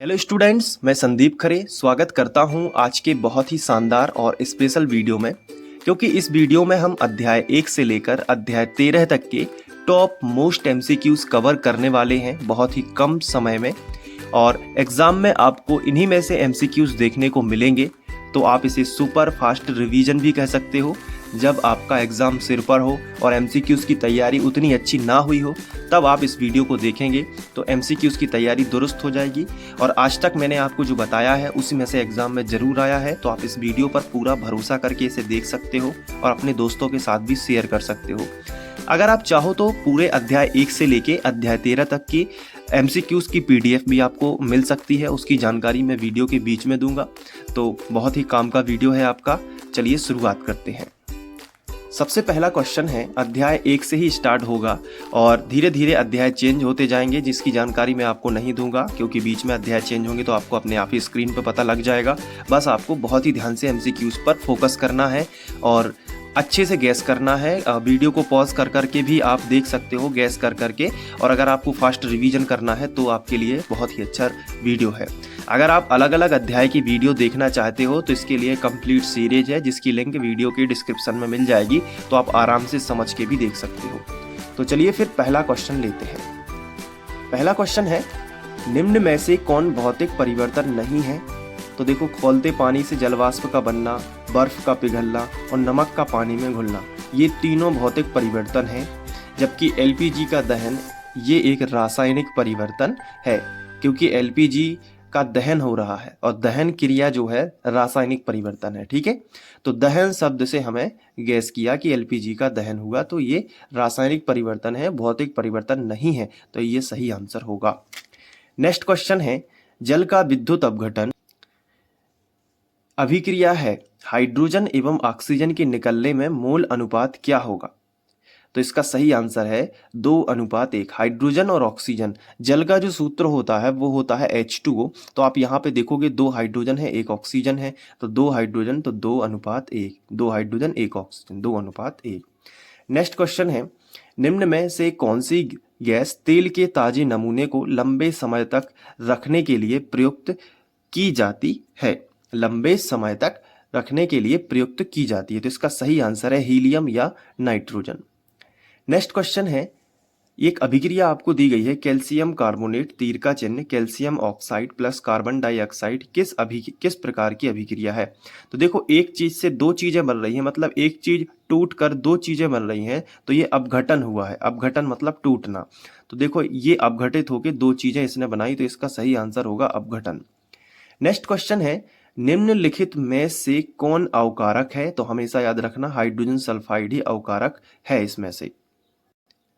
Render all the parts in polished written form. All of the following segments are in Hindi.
हेलो स्टूडेंट्स, मैं संदीप खरे स्वागत करता हूं आज के बहुत ही शानदार और स्पेशल वीडियो में। क्योंकि इस वीडियो में हम अध्याय 1 से लेकर अध्याय 13 तक के टॉप मोस्ट एमसीक्यूज कवर करने वाले हैं बहुत ही कम समय में। और एग्ज़ाम में आपको इन्हीं में से एमसीक्यूज देखने को मिलेंगे, तो आप इसे सुपर फास्ट रिवीजन भी कह सकते हो। जब आपका एग्ज़ाम सिर पर हो और एमसीक्यूज़ की तैयारी उतनी अच्छी ना हुई हो, तब आप इस वीडियो को देखेंगे तो एमसीक्यूज़ की तैयारी दुरुस्त हो जाएगी। और आज तक मैंने आपको जो बताया है उसी में से एग्ज़ाम में ज़रूर आया है, तो आप इस वीडियो पर पूरा भरोसा करके इसे देख सकते हो और अपने दोस्तों के साथ भी शेयर कर सकते हो। अगर आप चाहो तो पूरे अध्याय 1 से लेके अध्याय 13 तक की एमसीक्यूज़ की पीडीएफ भी आपको मिल सकती है, उसकी जानकारी मैं वीडियो के बीच में दूंगा। तो बहुत ही काम का वीडियो है आपका। चलिए शुरुआत करते हैं। सबसे पहला क्वेश्चन है, अध्याय 1 से ही स्टार्ट होगा और धीरे धीरे अध्याय चेंज होते जाएंगे, जिसकी जानकारी मैं आपको नहीं दूंगा क्योंकि बीच में अध्याय चेंज होंगे तो आपको अपने आप ही स्क्रीन पर पता लग जाएगा। बस आपको बहुत ही ध्यान से एमसीक्यूज़ पर फोकस करना है और अच्छे से गैस करना है। वीडियो को पॉज कर करके भी आप देख सकते हो गैस कर करके। और अगर आपको फास्ट रिवीजन करना है तो आपके लिए बहुत ही अच्छा वीडियो है। अगर आप अलग अलग अध्याय की वीडियो देखना चाहते हो तो इसके लिए कंप्लीट सीरीज है, जिसकी लिंक वीडियो के डिस्क्रिप्शन में मिल जाएगी, तो आप आराम से समझ के भी देख सकते हो। तो चलिए फिर पहला क्वेश्चन लेते हैं। पहला क्वेश्चन है, निम्न में से कौन भौतिक परिवर्तन नहीं है? तो देखो, खौलते पानी से जलवाष्प का बनना, बर्फ का पिघलना और नमक का पानी में घुलना, ये तीनों भौतिक परिवर्तन हैं। जबकि एलपीजी का दहन ये एक रासायनिक परिवर्तन है, क्योंकि एलपीजी का दहन हो रहा है और दहन क्रिया जो है रासायनिक परिवर्तन है। ठीक है, तो दहन शब्द से हमें गैस किया कि एलपीजी का दहन हुआ, तो ये रासायनिक परिवर्तन है, भौतिक परिवर्तन नहीं है। तो ये सही आंसर होगा। नेक्स्ट क्वेश्चन है, जल का विद्युत अपघटन अभिक्रिया है, हाइड्रोजन एवं ऑक्सीजन के निकलने में मोल अनुपात क्या होगा? तो इसका सही आंसर है 2:1। हाइड्रोजन और ऑक्सीजन, जल का जो सूत्र होता है वो होता है H2O। तो आप यहाँ पे देखोगे 2 हाइड्रोजन है 1 ऑक्सीजन है, तो 2 हाइड्रोजन तो 2:1, 2 हाइड्रोजन 1 ऑक्सीजन 2:1। नेक्स्ट क्वेश्चन है, निम्न में से कौन सी गैस तेल के ताजे नमूने को लंबे समय तक रखने के लिए प्रयुक्त की जाती है? लंबे समय तक रखने के लिए प्रयुक्त की जाती है। तो इसका सही आंसर है हीलियम या नाइट्रोजन। नेक्स्ट क्वेश्चन है, एक अभिक्रिया आपको दी गई है, कैल्शियम कार्बोनेट, तीर का चिन्ह, calcium oxide plus carbon dioxide, किस प्रकार की अभिक्रिया है? तो देखो, एक चीज से दो चीजें बन रही हैं, मतलब एक चीज टूट कर दो चीजें बन रही हैं, तो ये अपघटन हुआ है। अपघटन मतलब टूटना। तो देखो, ये अपघटित होकर दो चीजें इसने बनाई, तो इसका सही आंसर होगा अपघटन। नेक्स्ट क्वेश्चन है, निम्नलिखित में से कौन अवकारक है? तो हमेशा याद रखना हाइड्रोजन सल्फाइड ही अवकारक है इसमें से।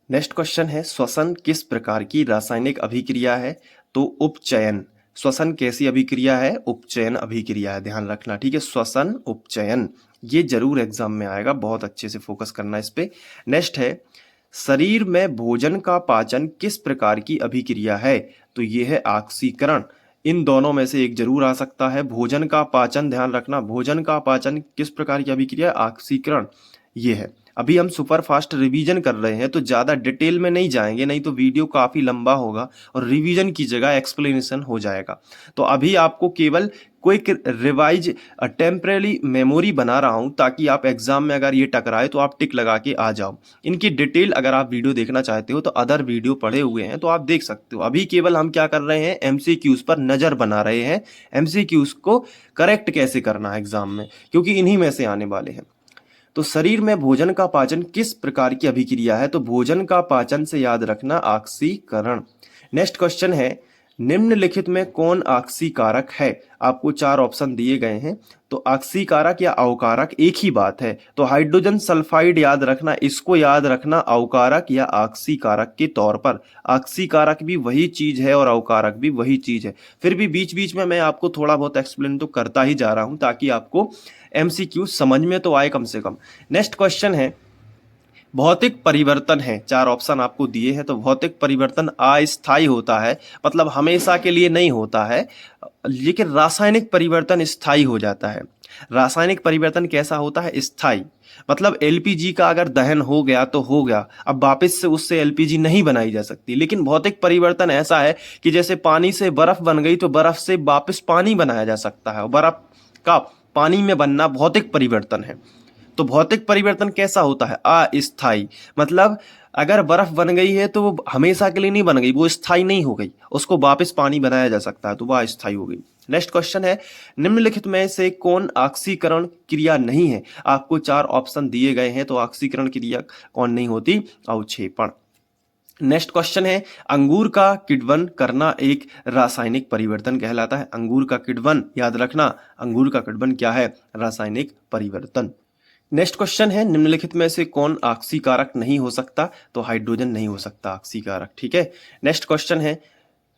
नेक्स्ट क्वेश्चन है, श्वसन किस प्रकार की रासायनिक अभिक्रिया है? तो उपचयन। श्वसन कैसी अभिक्रिया है? उपचयन अभिक्रिया है, ध्यान रखना। ठीक है, श्वसन उपचयन, ये जरूर एग्जाम में आएगा, बहुत अच्छे से फोकस करना इस पे। नेक्स्ट है, शरीर में भोजन का पाचन किस प्रकार की अभिक्रिया है? तो ये है ऑक्सीकरण। इन दोनों में से एक जरूर आ सकता है। भोजन का पाचन, ध्यान रखना, भोजन का पाचन किस प्रकार की अभिक्रिया? ऑक्सीकरण, ये है। अभी हम सुपर फास्ट रिवीजन कर रहे हैं, तो ज़्यादा डिटेल में नहीं जाएंगे, नहीं तो वीडियो काफ़ी लंबा होगा और रिवीजन की जगह एक्सप्लेनेशन हो जाएगा। तो अभी आपको केवल क्विक रिवाइज टेम्परेरी मेमोरी बना रहा हूं, ताकि आप एग्जाम में अगर ये टकराए तो आप टिक लगा के आ जाओ। इनकी डिटेल अगर आप वीडियो देखना चाहते हो तो अदर वीडियो पड़े हुए हैं, तो आप देख सकते हो। अभी केवल हम क्या कर रहे हैं, एमसीक्यूज पर नज़र बना रहे हैं, एमसीक्यूज को करेक्ट कैसे करना है एग्जाम में, क्योंकि इन्हीं में से आने वाले हैं। तो शरीर में भोजन का पाचन किस प्रकार की अभिक्रिया है? तो भोजन का पाचन से याद रखना ऑक्सीकरण। नेक्स्ट क्वेश्चन है, निम्नलिखित में कौन ऑक्सीकारक है? आपको 4 ऑप्शन दिए गए हैं, तो ऑक्सीकारक या अवकारक एक ही बात है। तो हाइड्रोजन सल्फाइड याद रखना, इसको याद रखना अवकारक या ऑक्सीकारक के तौर पर। ऑक्सीकारक भी वही चीज है और अवकारक भी वही चीज है। फिर भी बीच बीच में मैं आपको थोड़ा बहुत एक्सप्लेन तो करता ही जा रहा हूं, ताकि आपको एमसीक्यू समझ में तो आए कम से कम। नेक्स्ट क्वेश्चन है, भौतिक परिवर्तन है, 4 ऑप्शन आपको दिए हैं। तो भौतिक परिवर्तन अस्थायी होता है, मतलब हमेशा के लिए नहीं होता है, लेकिन रासायनिक परिवर्तन स्थायी हो जाता है। रासायनिक परिवर्तन कैसा होता है? स्थायी। मतलब एलपीजी का अगर दहन हो गया तो हो गया, अब वापस से उससे एलपीजी नहीं बनाई जा सकती। लेकिन भौतिक परिवर्तन ऐसा है कि जैसे पानी से बर्फ बन गई तो बर्फ से वापस पानी बनाया जा सकता है, और बर्फ का पानी में बनना भौतिक परिवर्तन है। तो भौतिक परिवर्तन कैसा होता है? अस्थायी। मतलब अगर बर्फ बन गई है तो वो हमेशा के लिए नहीं बन गई, वो स्थायी नहीं हो गई, उसको वापस पानी बनाया जा सकता है, तो वह अस्थायी हो गई। नेक्स्ट क्वेश्चन है, निम्नलिखित में से कौन ऑक्सीकरण क्रिया नहीं है? आपको 4 ऑप्शन दिए गए हैं, तो ऑक्सीकरण क्रिया कौन नहीं होती? अवक्षेपण। नेक्स्ट क्वेश्चन है, अंगूर का किण्वन करना एक रासायनिक परिवर्तन कहलाता है। अंगूर का किण्वन, याद रखना, अंगूर का किण्वन क्या है? रासायनिक परिवर्तन। नेक्स्ट क्वेश्चन है, निम्नलिखित में से कौन ऑक्सीकारक नहीं हो सकता? तो हाइड्रोजन नहीं हो सकता ऑक्सीकारक, ठीक है। नेक्स्ट क्वेश्चन है,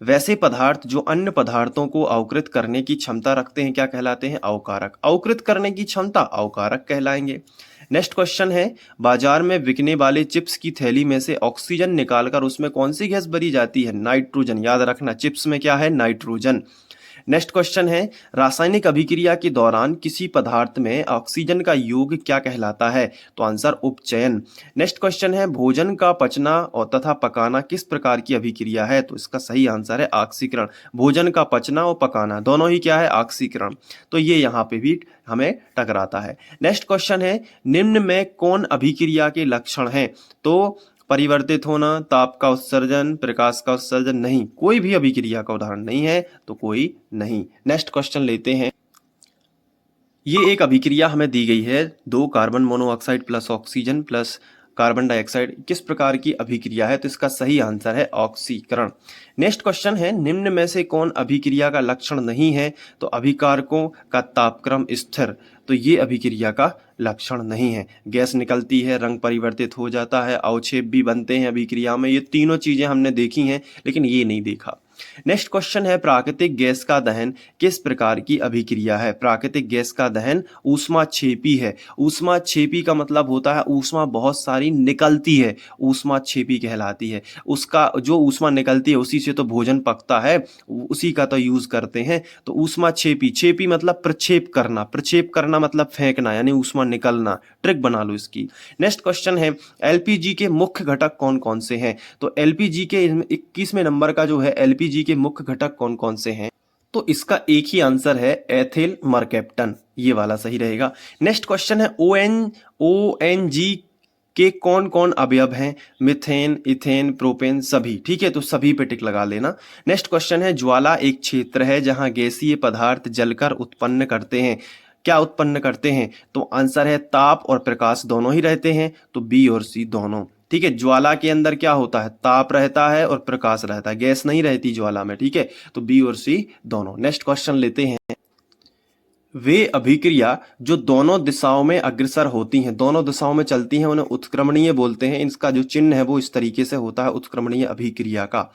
वैसे पदार्थ जो अन्य पदार्थों को अवकृत करने की क्षमता रखते हैं क्या कहलाते हैं? अवकारक। अवकृत करने की क्षमता अवकारक कहलाएंगे। नेक्स्ट क्वेश्चन है, बाजार में बिकने वाले चिप्स की थैली में से ऑक्सीजन निकालकर उसमें कौन सी गैस भरी जाती है? नाइट्रोजन। याद रखना, चिप्स में क्या है? नाइट्रोजन। नेक्स्ट क्वेश्चन है, रासायनिक अभिक्रिया के दौरान किसी पदार्थ में ऑक्सीजन का योग क्या कहलाता है? तो आंसर उपचयन। नेक्स्ट क्वेश्चन है, भोजन का पचना और तथा पकाना किस प्रकार की अभिक्रिया है? तो इसका सही आंसर है ऑक्सीकरण। भोजन का पचना और पकाना दोनों ही क्या है? ऑक्सीकरण। तो ये यहाँ पे भी हमें टकराता है। नेक्स्ट क्वेश्चन है, निम्न में कौन अभिक्रिया के लक्षण हैं? तो परिवर्तित होना, ताप का उत्सर्जन, प्रकाश का उत्सर्जन, नहीं, कोई भी अभिक्रिया का उदाहरण नहीं है, तो कोई नहीं। नेक्स्ट क्वेश्चन लेते हैं। ये एक अभिक्रिया हमें दी गई है, 2 carbon monoxide plus oxygen plus carbon dioxide, किस प्रकार की अभिक्रिया है? तो इसका सही आंसर है ऑक्सीकरण। नेक्स्ट क्वेश्चन है, निम्न में से कौन अभिक्रिया का लक्षण नहीं है? तो अभिकारकों का तापक्रम स्थिर, तो ये अभिक्रिया का लक्षण नहीं है। गैस निकलती है, रंग परिवर्तित हो जाता है, अवक्षेप भी बनते हैं अभिक्रिया में, ये तीनों चीजें हमने देखी हैं, लेकिन ये नहीं देखा। नेक्स्ट क्वेश्चन है, प्राकृतिक गैस का दहन किस प्रकार की अभिक्रिया है? प्राकृतिक गैस का दहन ऊष्माक्षेपी है। ऊष्माक्षेपी का मतलब होता है ऊष्मा बहुत सारी निकलती है, ऊष्माक्षेपी कहलाती है। उसका जो ऊष्मा निकलती है उसी से तो भोजन पकता है, उसी का तो यूज करते हैं। तो ऊष्माक्षेपी, छेपी मतलब प्रक्षेप करना, प्रक्षेप करना मतलब फेंकना, यानी ऊष्मा निकलना, ट्रिक बना लो इसकी। नेक्स्ट क्वेश्चन है, एलपीजी के मुख्य घटक कौन कौन से हैं? तो एलपीजी के 21वें नंबर का जो है, एलपीजी के मुख्य घटक कौन कौन से हैं? तो इसका एक ही आंसर है, एथिल मर्कैप्टन, ये वाला सही रहेगा। नेक्स्ट क्वेश्चन है, ओएनजी के कौन कौन अवयव हैं? मिथेन, इथेन, प्रोपेन, सभी, ठीक है, तो सभी पे टिक लगा लेना। नेक्स्ट क्वेश्चन है, ज्वाला एक क्षेत्र है जहां गैसीय पदार्थ जलकर उत्पन्न करते हैं, क्या उत्पन्न करते हैं? तो आंसर है ताप और प्रकाश दोनों ही रहते हैं, तो बी और सी दोनों, ठीक है। ज्वाला के अंदर क्या होता है? ताप रहता है और प्रकाश रहता है, गैस नहीं रहती ज्वाला में, ठीक है, तो बी और सी दोनों। नेक्स्ट क्वेश्चन लेते हैं, वे अभिक्रिया जो दोनों दिशाओं में अग्रसर होती हैं, दोनों दिशाओं में चलती हैं, उन्हें उत्क्रमणीय बोलते हैं। इसका जो चिन्ह है वो इस तरीके से होता है, उत्क्रमणीय अभिक्रिया का।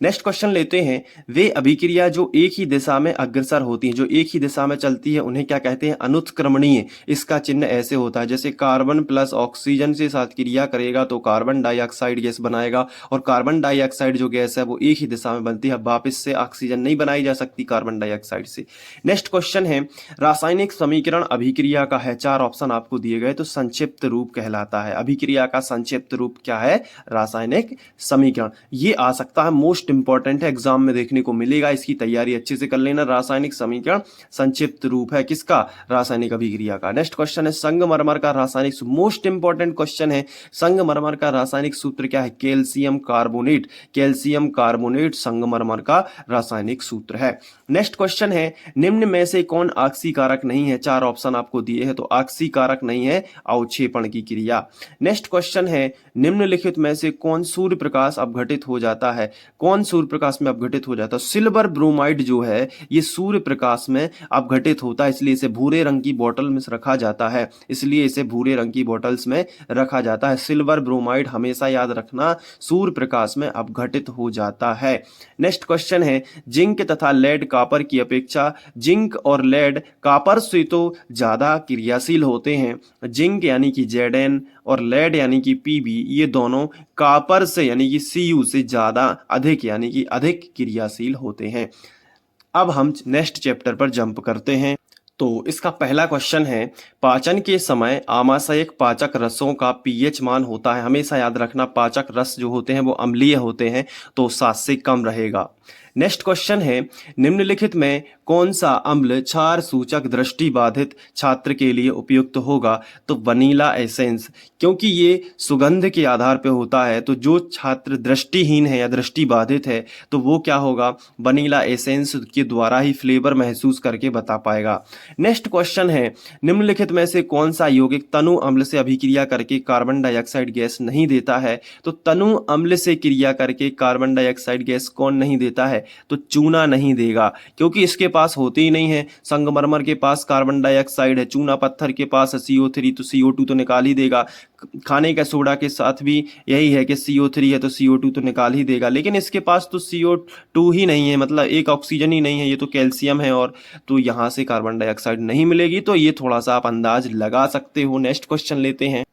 नेक्स्ट क्वेश्चन लेते हैं, वे अभिक्रिया जो एक ही दिशा में अग्रसर होती हैं, जो एक ही दिशा में चलती है, उन्हें क्या कहते हैं? अनुत्क्रमणीय। इसका चिन्ह ऐसे होता है, जैसे कार्बन प्लस ऑक्सीजन से साथ क्रिया करेगा तो कार्बन डाइऑक्साइड गैस बनाएगा, और कार्बन डाइऑक्साइड जो गैस है वो एक ही दिशा में बनती है, वापस से ऑक्सीजन नहीं बनाई जा सकती कार्बन डाइऑक्साइड से। नेक्स्ट क्वेश्चन है, रासायनिक समीकरण अभिक्रिया का है, 4 ऑप्शन आपको दिए गए, तो संक्षिप्त रूप कहलाता है। अभिक्रिया का संक्षिप्त रूप क्या है? रासायनिक समीकरण। ये आ सकता है, मोस्ट इंपॉर्टेंट है, एग्जाम में देखने को मिलेगा, इसकी तैयारी अच्छे से कर लेना। रासायनिक समीकरण संक्षिप्त रूप है किसका? रासायनिक अभिक्रिया का। नेक्स्ट क्वेश्चन है, संगमरमर का रासायनिक, मोस्ट इंपॉर्टेंट क्वेश्चन है, संगमरमर का रासायनिक सूत्र क्या है? Calcium carbonate. कैल्शियम कार्बोनेट संगमरमर का रासायनिक सूत्र है। नेक्स्ट क्वेश्चन है, निम्न में से कौन ऑक्सीकारक नहीं है? 4 ऑप्शन आपको दिए हैं, तो ऑक्सीकारक नहीं है अवक्षेपण की क्रिया। नेक्स्ट क्वेश्चन है, निम्नलिखित में से कौन सूर्य प्रकाश अपघटित हो जाता है? कौन सूर्य प्रकाश में अपघटित हो जाता है? सिल्वर ब्रोमाइड जो है ये सूर्य प्रकाश में अपघटित होता है, इसलिए इसे भूरे रंग की बोतल में रखा जाता है, इसलिए इसे भूरे रंग की बोतल्स में रखा जाता है। सिल्वर ब्रोमाइड हमेशा याद रखना सूर्य प्रकाश में अपघटित हो जाता है। नेक्स्ट क्वेश्चन है, जिंक तथा लेड कॉपर की अपेक्षा, जिंक और लेड कॉपर से तो ज्यादा क्रियाशील होते हैं। जिंक यानी कि Zn और लेड यानी कि Pb, ये दोनों कॉपर से यानी कि Cu से ज्यादा अधिक यानी कि अधिक क्रियाशील होते हैं। अब हम नेक्स्ट चैप्टर पर जंप करते हैं। तो इसका पहला क्वेश्चन है, पाचन के समय आमाशयिक पाचक रसों का पीएच मान होता है। हमेशा याद रखना, पाचक रस जो होते हैं वो अम्लीय होते हैं, तो 7 से कम रहेगा। नेक्स्ट क्वेश्चन है, निम्नलिखित में कौन सा अम्ल क्षार सूचक दृष्टि बाधित छात्र के लिए उपयुक्त होगा? तो वनीला एसेंस, क्योंकि ये सुगंध के आधार पर होता है, तो जो छात्र दृष्टिहीन है या दृष्टि बाधित है तो वो क्या होगा, वनीला एसेंस के द्वारा ही फ्लेवर महसूस करके बता पाएगा। नेक्स्ट क्वेश्चन है, निम्नलिखित में से कौन सा यौगिक तनु अम्ल से अभिक्रिया करके कार्बन डाइऑक्साइड गैस नहीं देता है? तो तनु अम्ल से क्रिया करके कार्बन डाइऑक्साइड गैस कौन नहीं देता है? तो चूना नहीं देगा, क्योंकि इसके पास होते ही नहीं है। संगमरमर के पास कार्बन डाइऑक्साइड है, चूना पत्थर के पास है CO3, तो CO2 तो निकाल ही देगा। खाने का सोडा के साथ भी यही है कि CO3 है तो CO2 तो निकाल ही देगा, लेकिन इसके पास तो CO2 ही नहीं है, मतलब एक ऑक्सीजन ही नहीं है, ये तो कैल्शियम है, और तो यहाँ से कार्बन डाइऑक्साइड नहीं मिलेगी। तो ये थोड़ा सा आप अंदाज लगा सकते हो। नेक्स्ट क्वेश्चन लेते हैं,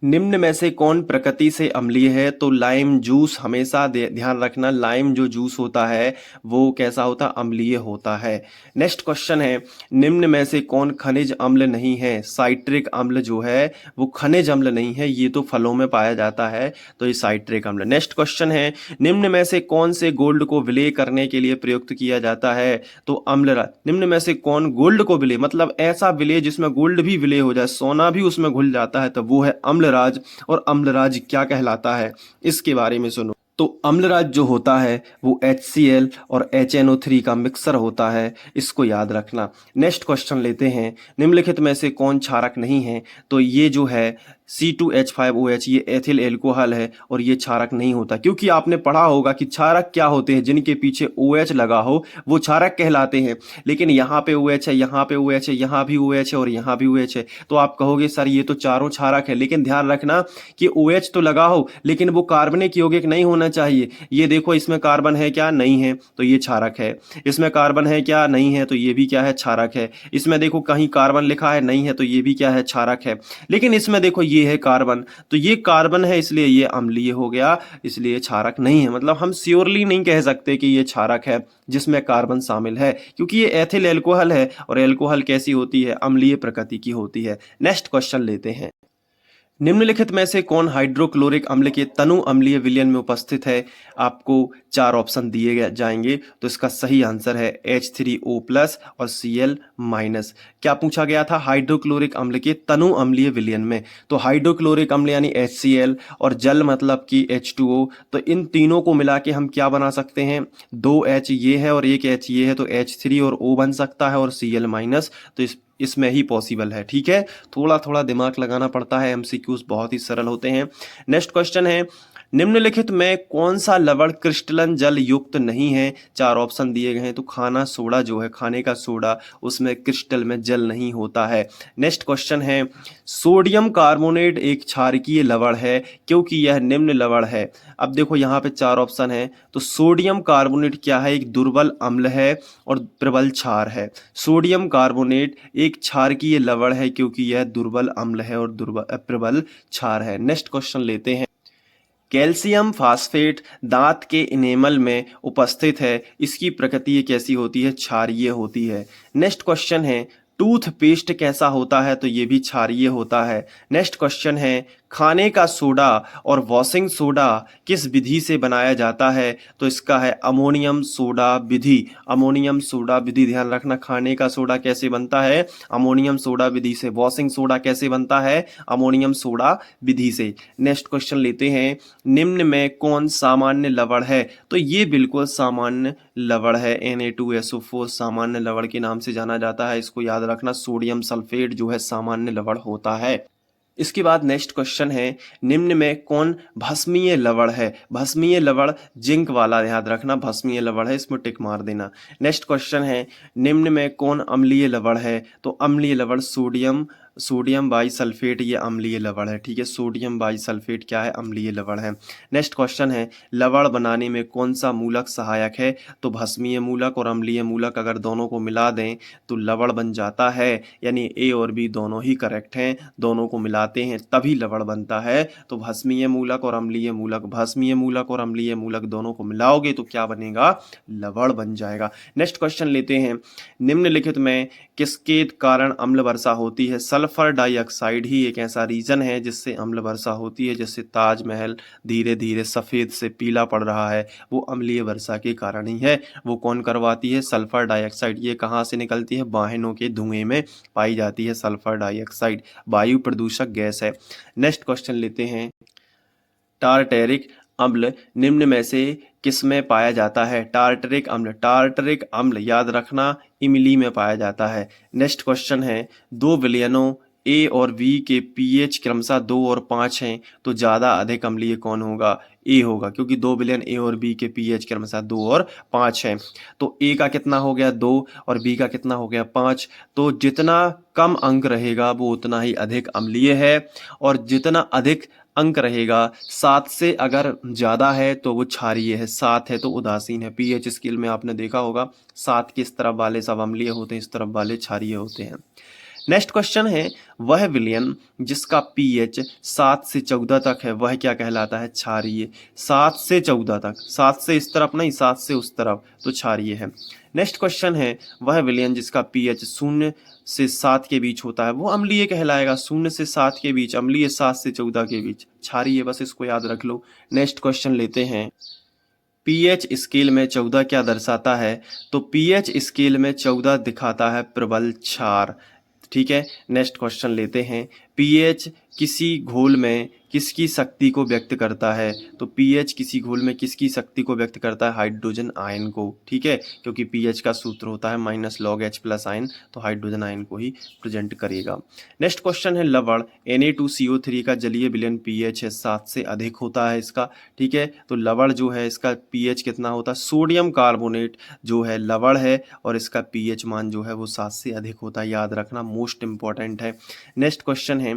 निम्न में से कौन प्रकृति से अम्लीय है? तो लाइम जूस, हमेशा ध्यान रखना, लाइम जो जूस होता है वो कैसा होता है, अम्लीय होता है। नेक्स्ट क्वेश्चन है, निम्न में से कौन खनिज अम्ल नहीं है? साइट्रिक अम्ल जो है वो खनिज अम्ल नहीं है, ये तो फलों में पाया जाता है, तो ये साइट्रिक अम्ल। नेक्स्ट क्वेश्चन है, निम्न में से कौन से गोल्ड को विलय करने के लिए प्रयुक्त किया जाता है? तो अम्लराज। निम्न में से कौन गोल्ड को विलय, मतलब ऐसा विलय जिसमें गोल्ड भी विलय हो जाए, सोना भी उसमें घुल जाता है, तो वो है अम्लराज। और अम्लराज क्या कहलाता है, इसके बारे में सुनो। तो अम्लराज जो होता है वो HCl और HNO3 का मिक्सर होता है, इसको याद रखना। नेक्स्ट क्वेश्चन लेते हैं, निम्नलिखित में से कौन क्षारक नहीं है? तो ये जो है C2H5OH, ये एथिल एल्कोहल है और ये क्षारक नहीं होता, क्योंकि आपने पढ़ा होगा कि क्षारक क्या होते हैं, जिनके पीछे OH लगा हो वो क्षारक कहलाते हैं। लेकिन यहाँ पे OH है, यहाँ पे OH है, यहाँ भी OH है और यहाँ भी OH है, तो आप कहोगे सर ये तो चारों क्षारक है, लेकिन ध्यान रखना कि OH तो लगा हो लेकिन वो कार्बनिक यौगिक नहीं होना चाहिए। ये देखो, इसमें कार्बन है क्या, नहीं है, तो ये क्षारक है। इसमें कार्बन है क्या, नहीं है, तो ये भी क्या है, क्षारक है। इसमें देखो कहीं कार्बन लिखा है, नहीं है, तो ये भी क्या है, क्षारक है। लेकिन इसमें देखो ये है कार्बन, तो ये कार्बन है इसलिए ये अम्लीय हो गया, इसलिए क्षारक नहीं है। मतलब हम श्योरली नहीं कह सकते कि ये क्षारक है जिसमें कार्बन शामिल है, क्योंकि ये एथिल एल्कोहल है और एल्कोहल कैसी होती है, अम्लीय प्रकृति की होती है। नेक्स्ट क्वेश्चन लेते हैं, निम्नलिखित में से कौन हाइड्रोक्लोरिक अम्ल के तनु अम्लीय विलयन में उपस्थित है? आपको 4 ऑप्शन दिए जाएंगे, तो इसका सही आंसर है H3O+ और Cl-। क्या पूछा गया था, हाइड्रोक्लोरिक अम्ल के तनु अम्लीय विलयन में? तो हाइड्रोक्लोरिक अम्ल यानी HCl और जल मतलब कि H2O, तो इन तीनों को मिला के हम क्या बना सकते हैं, 2 H ये है और 1 H ये है, तो H3 और O बन सकता है और Cl-। तो इसमें ही पॉसिबल है। ठीक है, थोड़ा थोड़ा दिमाग लगाना पड़ता है, MCQs बहुत ही सरल होते हैं। नेक्स्ट क्वेश्चन है, निम्नलिखित में कौन सा लवण क्रिस्टलन जल युक्त नहीं है? 4 ऑप्शन दिए गए हैं, तो खाना सोडा जो है, खाने का सोडा, उसमें क्रिस्टल में जल नहीं होता है। नेक्स्ट क्वेश्चन है, सोडियम कार्बोनेट एक क्षारकीय लवण है क्योंकि यह निम्न लवण है। अब देखो यहाँ पे 4 ऑप्शन है, तो सोडियम कार्बोनेट क्या है, एक दुर्बल अम्ल है और प्रबल क्षार है। सोडियम कार्बोनेट एक क्षारकीय लवण है क्योंकि यह दुर्बल अम्ल है और प्रबल क्षार है। नेक्स्ट क्वेश्चन लेते हैं, कैल्शियम फास्फेट दांत के इनेमल में उपस्थित है, इसकी प्रकृति कैसी होती है, क्षारीय होती है। नेक्स्ट क्वेश्चन है, टूथपेस्ट कैसा होता है? तो ये भी क्षारीय होता है। नेक्स्ट क्वेश्चन है, खाने का सोडा और वॉशिंग सोडा किस विधि से बनाया जाता है? तो इसका है अमोनियम सोडा विधि। अमोनियम सोडा विधि, ध्यान रखना, खाने का सोडा कैसे बनता है, अमोनियम सोडा विधि से। वॉशिंग सोडा कैसे बनता है, अमोनियम सोडा विधि से। नेक्स्ट क्वेश्चन लेते हैं, निम्न में कौन सामान्य लवण है? तो ये बिल्कुल सामान्य लवण है, Na2SO4 सामान्य लवण के नाम से जाना जाता है, इसको याद रखना। सोडियम सल्फेट जो है सामान्य लवण होता है। इसके बाद नेक्स्ट क्वेश्चन है, निम्न में कौन भस्मीय लवण है? भस्मीय लवण जिंक वाला, याद रखना, भस्मीय लवण है, इसमें टिक मार देना। नेक्स्ट क्वेश्चन है, निम्न में कौन अम्लीय लवण है? तो अम्लीय लवण सोडियम बाइसल्फेट, ये अम्लीय लवण है। ठीक है, सोडियम बाइसल्फेट क्या है, अम्लीय लवण है। नेक्स्ट क्वेश्चन है, लवण बनाने में कौन सा मूलक सहायक है? तो भस्मीय मूलक और अम्लीय मूलक अगर दोनों को मिला दें तो लवण बन जाता है, यानी A और B दोनों ही करेक्ट हैं, दोनों को मिलाते हैं तभी लवण बनता है। तो भस्मीय मूलक और अम्लीय मूलक, भस्मीय मूलक और अम्लीय मूलक दोनों को मिलाओगे तो क्या बनेगा, लवण बन जाएगा। नेक्स्ट क्वेश्चन लेते हैं, निम्नलिखित में किसके कारण अम्ल वर्षा होती है? सल्फर डाइऑक्साइड ही एक ऐसा रीजन है जिससे अम्ल वर्षा होती है। जैसे ताजमहल धीरे धीरे सफ़ेद से पीला पड़ रहा है, वो अम्लीय वर्षा के कारण ही है। वो कौन करवाती है? Sulphur dioxide. ये कहाँ से निकलती है? वाहनों के धुएं में पाई जाती है सल्फर डाइऑक्साइड। वायु प्रदूषक गैस है। नेक्स्ट क्वेश्चन लेते हैं। टार्टेरिक अम्ल निम्न में से किसमें पाया जाता है? टार्टरिक अम्ल याद रखना इमली में पाया जाता है। नेक्स्ट क्वेश्चन है, दो विलयनों ए और बी के पीएच क्रमशः 2 और 5 हैं, तो ज़्यादा अधिक अम्लीय कौन होगा? ए होगा, क्योंकि दो विलयन ए और बी के पीएच क्रमशः 2 और 5 हैं। तो ए का कितना हो गया? 2 और बी का कितना हो गया? 5। तो जितना कम अंक रहेगा वो उतना ही अधिक अम्लीय है, और जितना अधिक अंक रहेगा 7 से अगर ज़्यादा है तो वो क्षारीय है, 7 है तो उदासीन है। पीएच स्केल में आपने देखा होगा 7 की इस तरफ वाले सब अम्लीय होते हैं, इस तरफ वाले क्षारीय होते हैं। नेक्स्ट क्वेश्चन है, वह विलयन जिसका पीएच 7 से 14 तक है वह क्या कहलाता है? क्षारीय। 7 से 14 तक, 7 से इस तरफ नहीं, 7 से उस तरफ, तो क्षारीय है। नेक्स्ट क्वेश्चन है, वह विलयन जिसका पीएच 0 से 7 के बीच होता है वो अम्लीय कहलाएगा। 0 से 7 के बीच अम्लीय, 7 से 14 के बीच क्षारीय, बस इसको याद रख लो। नेक्स्ट क्वेश्चन लेते हैं, पीएच स्केल में 14 क्या दर्शाता है? तो पीएच स्केल में 14 दिखाता है प्रबल क्षार। ठीक है, नेक्स्ट क्वेश्चन लेते हैं, पीएच किसी घोल में किसकी शक्ति को व्यक्त करता है? तो पीएच किसी घोल में किसकी शक्ति को व्यक्त करता है? हाइड्रोजन आयन को। ठीक है, क्योंकि पीएच का सूत्र होता है -log H+ आयन, तो हाइड्रोजन आयन को ही प्रेजेंट करेगा। नेक्स्ट क्वेश्चन है, लवण Na2CO3 का जलीय विलयन पीएच है 7 से अधिक होता है इसका। ठीक है, तो लवण जो है इसका पीएच कितना होता है? सोडियम कार्बोनेट जो है लवण है, और इसका पीएच मान जो है वो 7 से अधिक होता है, याद रखना, मोस्ट इंपॉर्टेंट है। नेक्स्ट क्वेश्चन है,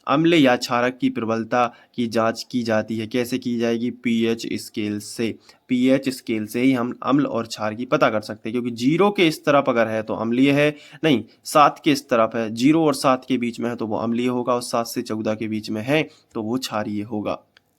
अम्ल या क्षारक की प्रबलता की जांच की जाती है, कैसे की जाएगी? पीएच स्केल से। पीएच स्केल से ही हम अम्ल और क्षार की पता कर सकते हैं, क्योंकि 0 के इस तरफ अगर है तो अम्लीय है, नहीं 7 के इस तरफ है, 0 और 7 के बीच में है तो वो अम्लीय होगा, और 7 से 14 के बीच में है तो वो क्षारीय होगा।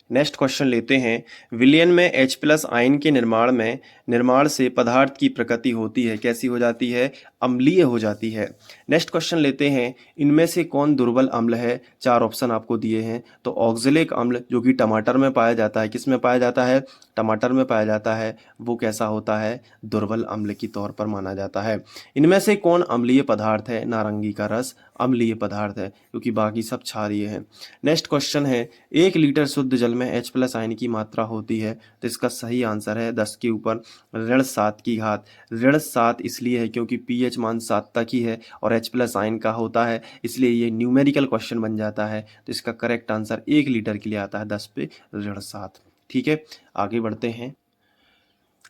नेक्स्ट क्वेश्चन लेते हैं, विलयन में H+ आयन के निर्माण से पदार्थ की प्रकृति होती है, कैसी हो जाती है? अम्लीय हो जाती है। नेक्स्ट क्वेश्चन लेते हैं, इनमें से कौन दुर्बल अम्ल है? 4 ऑप्शन आपको दिए हैं। तो ऑक्जेलिक अम्ल जो कि टमाटर में पाया जाता है, किस में पाया जाता है? टमाटर में पाया जाता है, वो कैसा होता है? दुर्बल अम्ल की तौर पर माना जाता है। इनमें से कौन अम्लीय पदार्थ है? नारंगी का रस अम्लीय पदार्थ है, क्योंकि बाकी सब क्षारीय है। नेक्स्ट क्वेश्चन है, 1 लीटर शुद्ध जल में H+ आयन की मात्रा होती है, तो इसका सही आंसर है 10 के ऊपर ऋण 7 की घात। ऋण 7 इसलिए है क्योंकि पीएच मान 7 तक ही है और H+ आयन का होता है, इसलिए ये न्यूमेरिकल क्वेश्चन बन जाता है। तो इसका करेक्ट आंसर 1 लीटर के लिए आता है 10 पे ऋण 7। ठीक है, आगे बढ़ते हैं।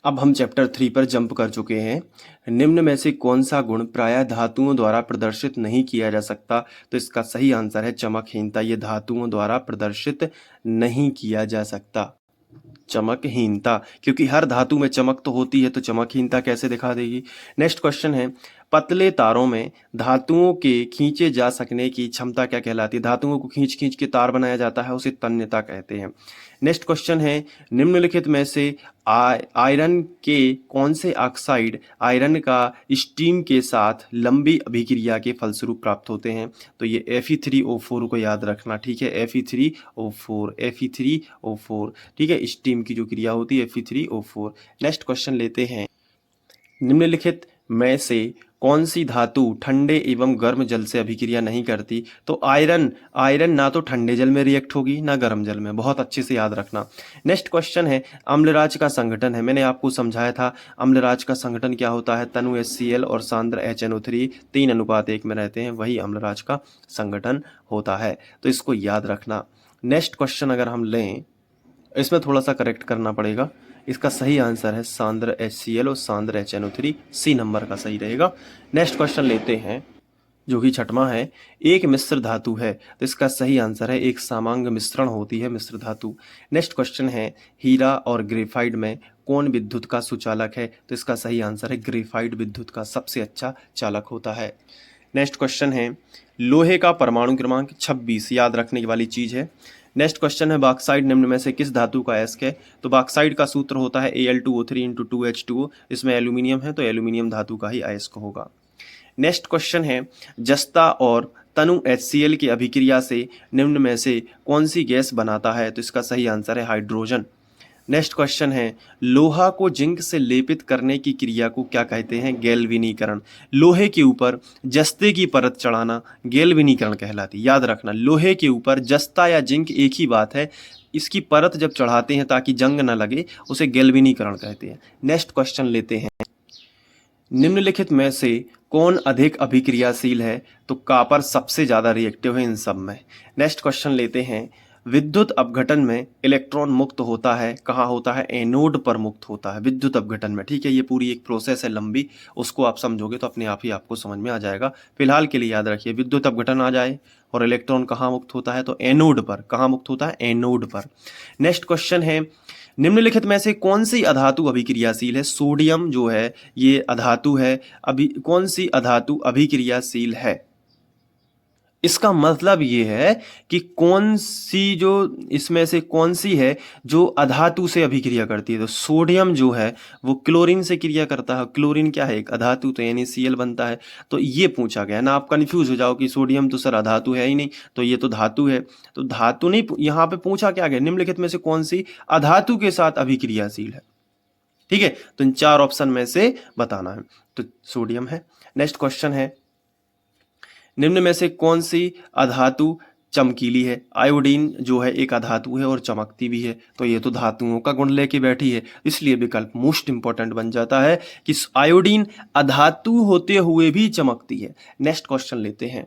अब हम चैप्टर 3 पर जंप कर चुके हैं। निम्न में से कौन सा गुण प्रायः धातुओं द्वारा प्रदर्शित नहीं किया जा सकता? तो इसका सही आंसर है चमकहीनता। ये धातुओं द्वारा प्रदर्शित नहीं किया जा सकता, चमकहीनता, क्योंकि हर धातु में चमक तो होती है, तो चमकहीनता कैसे दिखा देगी? नेक्स्ट क्वेश्चन है, पतले तारों में धातुओं के खींचे जा सकने की क्षमता क्या कहलाती है? धातुओं को खींच खींच के तार बनाया जाता है, उसे तन्यता कहते हैं। नेक्स्ट क्वेश्चन है, निम्नलिखित में से आयरन के कौन से ऑक्साइड आयरन का स्टीम के साथ लंबी अभिक्रिया के फलस्वरूप प्राप्त होते हैं? तो ये Fe3O4 को याद रखना। ठीक है, Fe3O4। ठीक है, स्टीम की जो क्रिया होती है Fe3O4। नेक्स्ट क्वेश्चन लेते हैं, निम्नलिखित में से कौन सी धातु ठंडे एवं गर्म जल से अभिक्रिया नहीं करती? तो आयरन ना तो ठंडे जल में रिएक्ट होगी ना गर्म जल में, बहुत अच्छे से याद रखना। नेक्स्ट क्वेश्चन है, अम्लराज का संगठन है, मैंने आपको समझाया था अम्लराज का संगठन क्या होता है? तनु HCl और सांद्र HNO3 3:1 में रहते हैं, वही अम्लराज का संगठन होता है, तो इसको याद रखना। नेक्स्ट क्वेश्चन अगर हम लें, इसमें थोड़ा सा करेक्ट करना पड़ेगा, इसका सही आंसर है सांद्र HCl और सांद्र HNO3, सी नंबर का सही रहेगा। नेक्स्ट क्वेश्चन लेते हैं, जो कि छठवां है, एक मिश्र धातु है, तो इसका सही आंसर है एक समांग मिश्रण होती है मिश्र धातु। नेक्स्ट क्वेश्चन है, हीरा और ग्रेफाइट में कौन विद्युत का सुचालक है? तो इसका सही आंसर है ग्रेफाइट विद्युत का सबसे अच्छा चालक होता है। नेक्स्ट क्वेश्चन है, लोहे का परमाणु क्रमांक 26 याद रखने वाली चीज है। नेक्स्ट क्वेश्चन है, बॉक्साइड निम्न में से किस धातु का अयस्क है? तो बॉक्साइड का सूत्र होता है Al2O3 × 2H2O, इसमें एल्यूमिनियम है तो एल्यूमिनियम धातु का ही अयस्क होगा। नेक्स्ट क्वेश्चन है, जस्ता और तनु HCl की अभिक्रिया से निम्न में से कौन सी गैस बनाता है? तो इसका सही आंसर है हाइड्रोजन। नेक्स्ट क्वेश्चन है, लोहा को जिंक से लेपित करने की क्रिया को क्या कहते हैं? गैल्वेनीकरण। लोहे के ऊपर जस्ते की परत चढ़ाना गैल्वेनीकरण कहलाती है। याद रखना, लोहे के ऊपर जस्ता या जिंक एक ही बात है। इसकी परत जब चढ़ाते हैं ताकि जंग न लगे, उसे गैल्वेनीकरण कहते हैं। नेक्स्ट क्वेश्चन लेते हैं, निम्नलिखित में से कौन अधिक अभिक्रियाशील है? तो कॉपर सबसे ज्यादा रिएक्टिव है इन सब में। नेक्स्ट क्वेश्चन लेते हैं, विद्युत अपघटन में इलेक्ट्रॉन मुक्त होता है, कहाँ होता है? एनोड पर मुक्त होता है विद्युत अपघटन में। ठीक है, ये पूरी एक प्रोसेस है लंबी, उसको आप समझोगे तो अपने आप ही आपको समझ में आ जाएगा। फिलहाल के लिए याद रखिए, विद्युत अपघटन आ जाए और इलेक्ट्रॉन कहाँ मुक्त होता है? तो एनोड पर। कहाँ मुक्त होता है? एनोड पर। नेक्स्ट क्वेश्चन है, निम्नलिखित में से कौन सी अधातु अभिक्रियाशील है? सोडियम जो है ये अधातु है। अभी कौन सी अधातु अभिक्रियाशील है? इसका मतलब ये है कि कौन सी जो इसमें से कौन सी है जो अधातु से अभिक्रिया करती है। तो सोडियम जो है वो क्लोरीन से क्रिया करता है। क्लोरीन क्या है? एक अधातु, तो NaCl बनता है। तो ये पूछा गया ना, आप कंफ्यूज हो जाओ कि सोडियम तो सर अधातु है ही नहीं, तो ये तो धातु है। तो धातु नहीं, यहाँ पे पूछा क्या गया? निम्नलिखित में से कौन सी अधातु के साथ अभिक्रियाशील है? ठीक है, तो इन चार ऑप्शन में से बताना है, तो सोडियम है। नेक्स्ट क्वेश्चन है, निम्न में से कौन सी अधातु चमकीली है? आयोडीन जो है एक अधातु है और चमकती भी है, तो ये तो धातुओं का गुण लेके बैठी है, इसलिए विकल्प मोस्ट इंपॉर्टेंट बन जाता है कि आयोडीन अधातु होते हुए भी चमकती है। नेक्स्ट क्वेश्चन लेते हैं,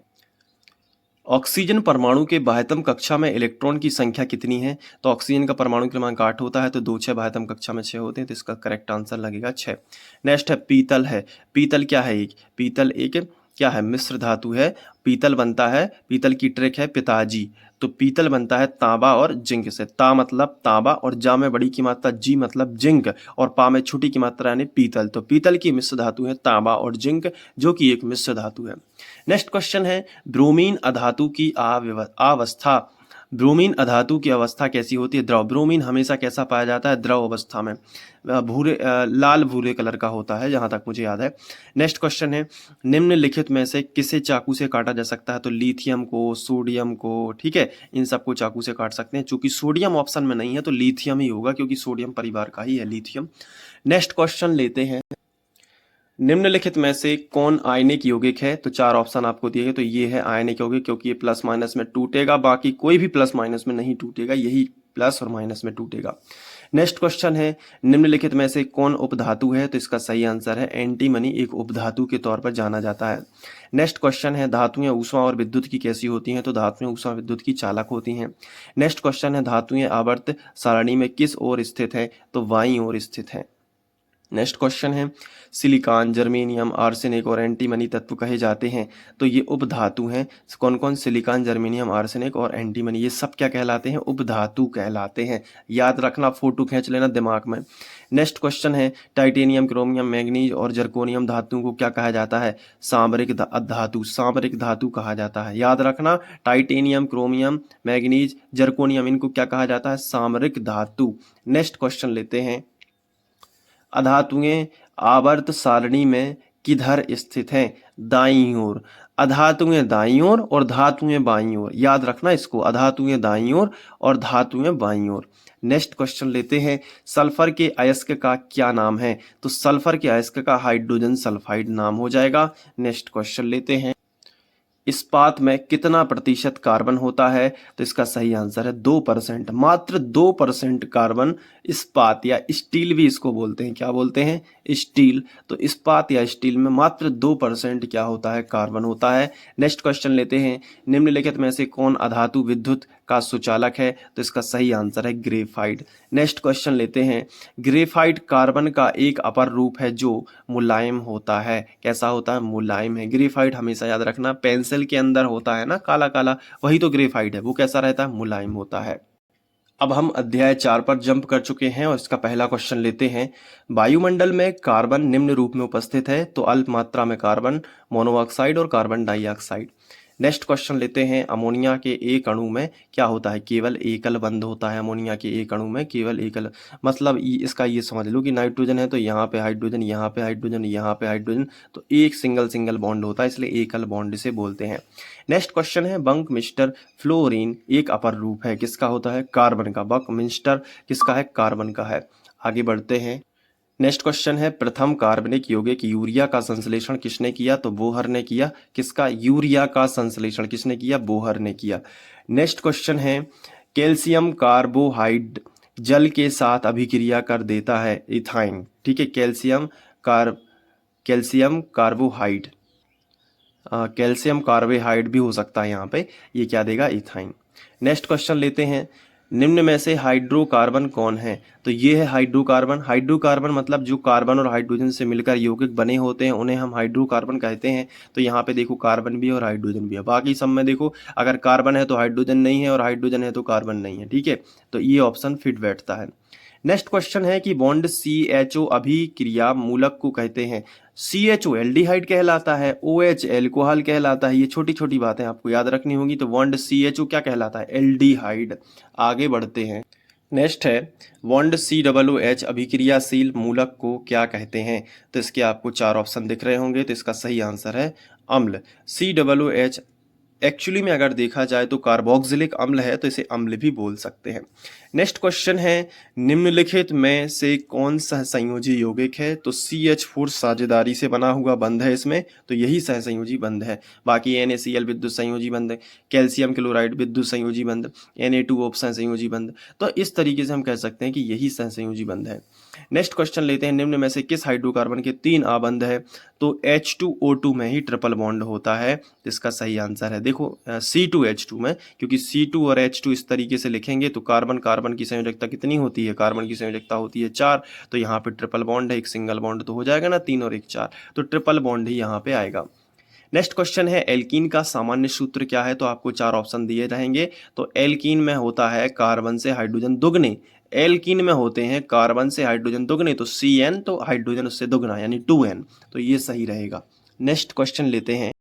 ऑक्सीजन परमाणु के बाह्यतम कक्षा में इलेक्ट्रॉन की संख्या कितनी है? तो ऑक्सीजन का परमाणु क्रमांक 8 होता है, तो 2 6 बाह्यतम कक्षा में 6 होते हैं, तो इसका करेक्ट आंसर लगेगा 6। नेक्स्ट है पीतल है। पीतल क्या है? पीतल एक क्या है? मिश्र धातु है। पीतल बनता है, पीतल की ट्रिक है पिताजी। तो पीतल बनता है तांबा और जिंक से। ता मतलब तांबा और जा में बड़ी की मात्रा जी मतलब जिंक और पा में छोटी की मात्रा यानी पीतल। तो पीतल की मिश्र धातु है तांबा और जिंक, जो कि एक मिश्र धातु है। नेक्स्ट क्वेश्चन है, ब्रोमीन अधातु की अवस्था। ब्रोमीन अधातु की अवस्था कैसी होती है? द्रव। ब्रोमीन हमेशा कैसा पाया जाता है? द्रव अवस्था में। भूरे लाल भूरे कलर का होता है, जहां तक मुझे याद है। नेक्स्ट क्वेश्चन है, निम्नलिखित में से किसे चाकू से काटा जा सकता है? तो लिथियम को, सोडियम को, ठीक है, इन सबको चाकू से काट सकते हैं। चूंकि सोडियम ऑप्शन में नहीं है तो लिथियम ही होगा, क्योंकि सोडियम परिवार का ही है लिथियम। नेक्स्ट क्वेश्चन लेते हैं, निम्नलिखित में से कौन आयनिक यौगिक है? तो 4 ऑप्शन आपको दिए गए, तो ये है आयनिक यौगिक, क्योंकि ये प्लस माइनस में टूटेगा, बाकी कोई भी प्लस माइनस में नहीं टूटेगा, यही प्लस और माइनस में टूटेगा। नेक्स्ट क्वेश्चन है, निम्नलिखित में से कौन उपधातु है? तो इसका सही आंसर है एंटीमनी, एक उपधातु के तौर पर जाना जाता है। नेक्स्ट क्वेश्चन है, धातुएं ऊष्मा और विद्युत की कैसी होती हैं? तो धातुएं ऊष्मा विद्युत की चालक होती हैं। नेक्स्ट क्वेश्चन है, धातुएं आवर्त सारणी में किस ओर स्थित है? तो बाईं ओर स्थित है। नेक्स्ट क्वेश्चन है, सिलिकॉन, जर्मेनियम, आर्सेनिक और एंटीमनी तत्व कहे जाते हैं, तो ये उपधातु हैं। कौन कौन? सिलिकॉन, जर्मेनियम, आर्सेनिक और एंटीमनी, ये सब क्या कहलाते हैं? उपधातु कहलाते हैं। याद रखना, फोटो खींच लेना दिमाग में। नेक्स्ट क्वेश्चन है, टाइटेनियम, क्रोमियम, मैग्नीज और जर्कोनियम धातुओं को क्या कहा जाता है? सामरिक धातु। सामरिक धातु कहा जाता है। याद रखना, टाइटेनियम, क्रोमियम, मैग्नीज, जर्कोनियम, इनको क्या कहा जाता है? सामरिक धातु। नेक्स्ट क्वेश्चन लेते हैं, अधातुएं आवर्त सारणी में किधर स्थित हैं? दाईं ओर। अधातुएं दाईं ओर और धातुएं बाईं ओर। याद रखना इसको, अधातुएं दाईं ओर और धातुएं बाईं ओर। नेक्स्ट क्वेश्चन लेते हैं, सल्फर के अयस्क का क्या नाम है? तो सल्फर के अयस्क का हाइड्रोजन सल्फाइड नाम हो जाएगा। नेक्स्ट क्वेश्चन लेते हैं, इस्पात में कितना प्रतिशत कार्बन होता है? तो इसका सही आंसर है 2%। मात्र 2% कार्बन इस्पात या स्टील भी इसको बोलते हैं। क्या बोलते हैं? स्टील। तो इस्पात या स्टील में मात्र 2% क्या होता है? कार्बन होता है। नेक्स्ट क्वेश्चन लेते हैं, निम्नलिखित में से कौन अधातु विद्युत का सुचालक है? तो इसका सही आंसर है ग्रेफाइट। नेक्स्ट क्वेश्चन लेते हैं, ग्रेफाइट कार्बन का एक अपर रूप है जो मुलायम होता है। कैसा होता है? मुलायम है। ग्रेफाइट हमेशा याद रखना, पेंसिल के अंदर होता है ना काला काला, वही तो ग्रेफाइट है। वो कैसा रहता है? मुलायम होता है। अब हम अध्याय 4 पर जंप कर चुके हैं और इसका पहला क्वेश्चन लेते हैं, वायुमंडल में कार्बन निम्न रूप में उपस्थित है, तो अल्प मात्रा में कार्बन मोनोऑक्साइड और कार्बन डाइऑक्साइड। नेक्स्ट क्वेश्चन लेते हैं, अमोनिया के एक अणु में क्या होता है, केवल एकल बंध होता है। अमोनिया के एक अणु में केवल एकल, मतलब इसका ये समझ लो कि नाइट्रोजन है तो यहाँ पे हाइड्रोजन, यहाँ पे हाइड्रोजन, यहाँ पे हाइड्रोजन, तो एक सिंगल बॉन्ड होता है, इसलिए एकल बॉन्ड से बोलते हैं। नेक्स्ट क्वेश्चन है, बंक मिस्टर फ्लोरीन एक अपर रूप है, किसका होता है, कार्बन का। बंक मिस्टर किसका है, कार्बन का है। आगे बढ़ते हैं। नेक्स्ट क्वेश्चन है, प्रथम कार्बनिक यौगिक यूरिया का संश्लेषण किसने किया, तो बोहर ने किया। किसका, यूरिया का संश्लेषण किसने किया, बोहर ने किया। नेक्स्ट क्वेश्चन है, कैल्शियम कार्बोहाइड जल के साथ अभिक्रिया कर देता है इथाइन। ठीक है, कैल्शियम कार्बोहाइड, कैल्शियम कार्बोहाइड भी हो सकता है यहाँ पे, ये क्या देगा, इथाइन। नेक्स्ट क्वेश्चन लेते हैं, निम्न में से हाइड्रोकार्बन कौन है, तो ये है हाइड्रोकार्बन। हाइड्रोकार्बन मतलब जो कार्बन और हाइड्रोजन से मिलकर यौगिक बने होते हैं उन्हें हम हाइड्रोकार्बन कहते हैं। तो यहाँ पे देखो कार्बन भी है और हाइड्रोजन भी है, बाकी सब में देखो अगर कार्बन है तो हाइड्रोजन नहीं है और हाइड्रोजन है तो कार्बन नहीं है। ठीक है, तो ये ऑप्शन फिट बैठता है। नेक्स्ट क्वेश्चन है कि बॉन्ड CHO अभिक्रिया मूलक को कहते हैं। CHO एल्डिहाइड कहलाता है, OH एल्कोहल कहलाता है। ये छोटी छोटी बातें आपको याद रखनी होगी। तो बॉन्ड CHO क्या कहलाता है, एल्डिहाइड। आगे बढ़ते हैं। नेक्स्ट है, बॉन्ड COOH अभिक्रियाशील मूलक को क्या कहते हैं, तो इसके आपको चार ऑप्शन दिख रहे होंगे, तो इसका सही आंसर है अम्ल। COOH एक्चुअली में अगर देखा जाए तो कार्बोक्सिलिक अम्ल है, तो इसे अम्ल भी बोल सकते हैं। नेक्स्ट क्वेश्चन है, निम्नलिखित में से कौन सहसंयोजी यौगिक है, तो CH4 साझेदारी से बना हुआ बंध है इसमें, तो यही सहसंयोजी बंध है। बाकी NaCl विद्युत संयोजी बंध, कैल्शियम क्लोराइड विद्युत संयोजी बंध, Na2O सहसंयोजी बंध। तो इस तरीके से हम कह सकते हैं कि यही सहसंयोजी बंध है। नेक्स्ट क्वेश्चन लेते हैं, निम्न में से किस हाइड्रोकार्बन के 3 आबंध है, तो H2O2 में ही ट्रिपल बॉन्ड होता है। इसका सही आंसर है देखो C2H2 में, क्योंकि C2 और H2 इस तरीके से लिखेंगे तो कार्बन कार्बन की संयोजकता कितनी होती है, कार्बन की संयोजकता होती है 4, तो यहाँ पे ट्रिपल बॉन्ड है, एक सिंगल बॉन्ड तो हो जाएगा ना, 3 और 1 4, तो ट्रिपल बॉन्ड ही यहाँ पे आएगा। नेक्स्ट क्वेश्चन है, एल्कीन का सामान्य सूत्र क्या है, तो आपको चार ऑप्शन दिए रहेंगे। तो एल्कीन में होता है कार्बन से हाइड्रोजन दुगने, एल्कीन में होते हैं कार्बन से हाइड्रोजन दुगने, तो CN, तो हाइड्रोजन उससे दुगना यानी 2N, तो ये सही रहेगा। नेक्स्ट क्वेश्चन लेते हैं,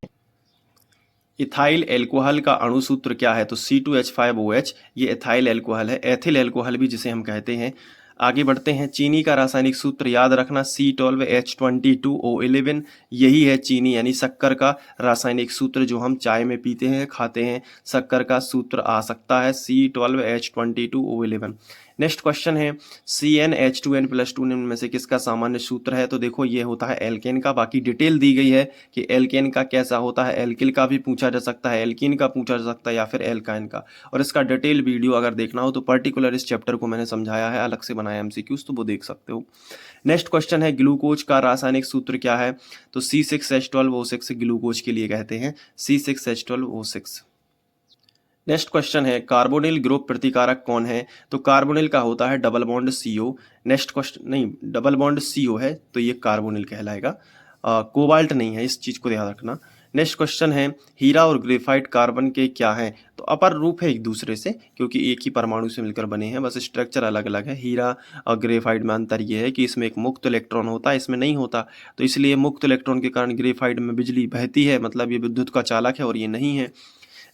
इथाइल एल्कोहल का अणु सूत्र क्या है, तो C2H5OH, ये एथाइल एल्कोहल है, एथिल एल्कोहल भी जिसे हम कहते हैं। आगे बढ़ते हैं, चीनी का रासायनिक सूत्र याद रखना, C12H22O11, यही है चीनी यानी शक्कर का रासायनिक सूत्र, जो हम चाय में पीते हैं खाते हैं, शक्कर का सूत्र आ सकता है C12H22O11। नेक्स्ट क्वेश्चन है, CnH2n+2 निम्न में से किसका सामान्य सूत्र है, तो देखो ये होता है एल्केन का। बाकी डिटेल दी गई है कि एल्केन का कैसा होता है, एल्किल का भी पूछा जा सकता है, एल्कीन का पूछा जा सकता है, या फिर एल्काइन का। और इसका डिटेल वीडियो अगर देखना हो तो पर्टिकुलर इस चैप्टर को मैंने समझाया है, अलग से बनाया MCQs, तो वो देख सकते हो। नेक्स्ट क्वेश्चन है, ग्लूकोज का रासायनिक सूत्र क्या है, तो C6H12O6 ग्लूकोज के लिए कहते हैं, C6H12O6। नेक्स्ट क्वेश्चन है, कार्बोनिल ग्रुप प्रतिकारक कौन है, तो कार्बोनिल का होता है double bond CO। Next question, नहीं डबल बॉन्ड CO है तो ये कार्बोनिल कहलाएगा, कोबाल्ट नहीं है, इस चीज को ध्यान रखना। नेक्स्ट क्वेश्चन है, हीरा और ग्रेफाइट कार्बन के क्या हैं, तो अपर रूप है एक दूसरे से, क्योंकि एक ही परमाणु से मिलकर बने हैं, बस स्ट्रक्चर अलग अलग है। हीरा और ग्रेफाइट में अंतर ये है कि इसमें एक मुक्त इलेक्ट्रॉन होता है, इसमें नहीं होता, तो इसलिए मुक्त इलेक्ट्रॉन के कारण ग्रेफाइट में बिजली बहती है, मतलब ये विद्युत का चालक है, और ये नहीं है।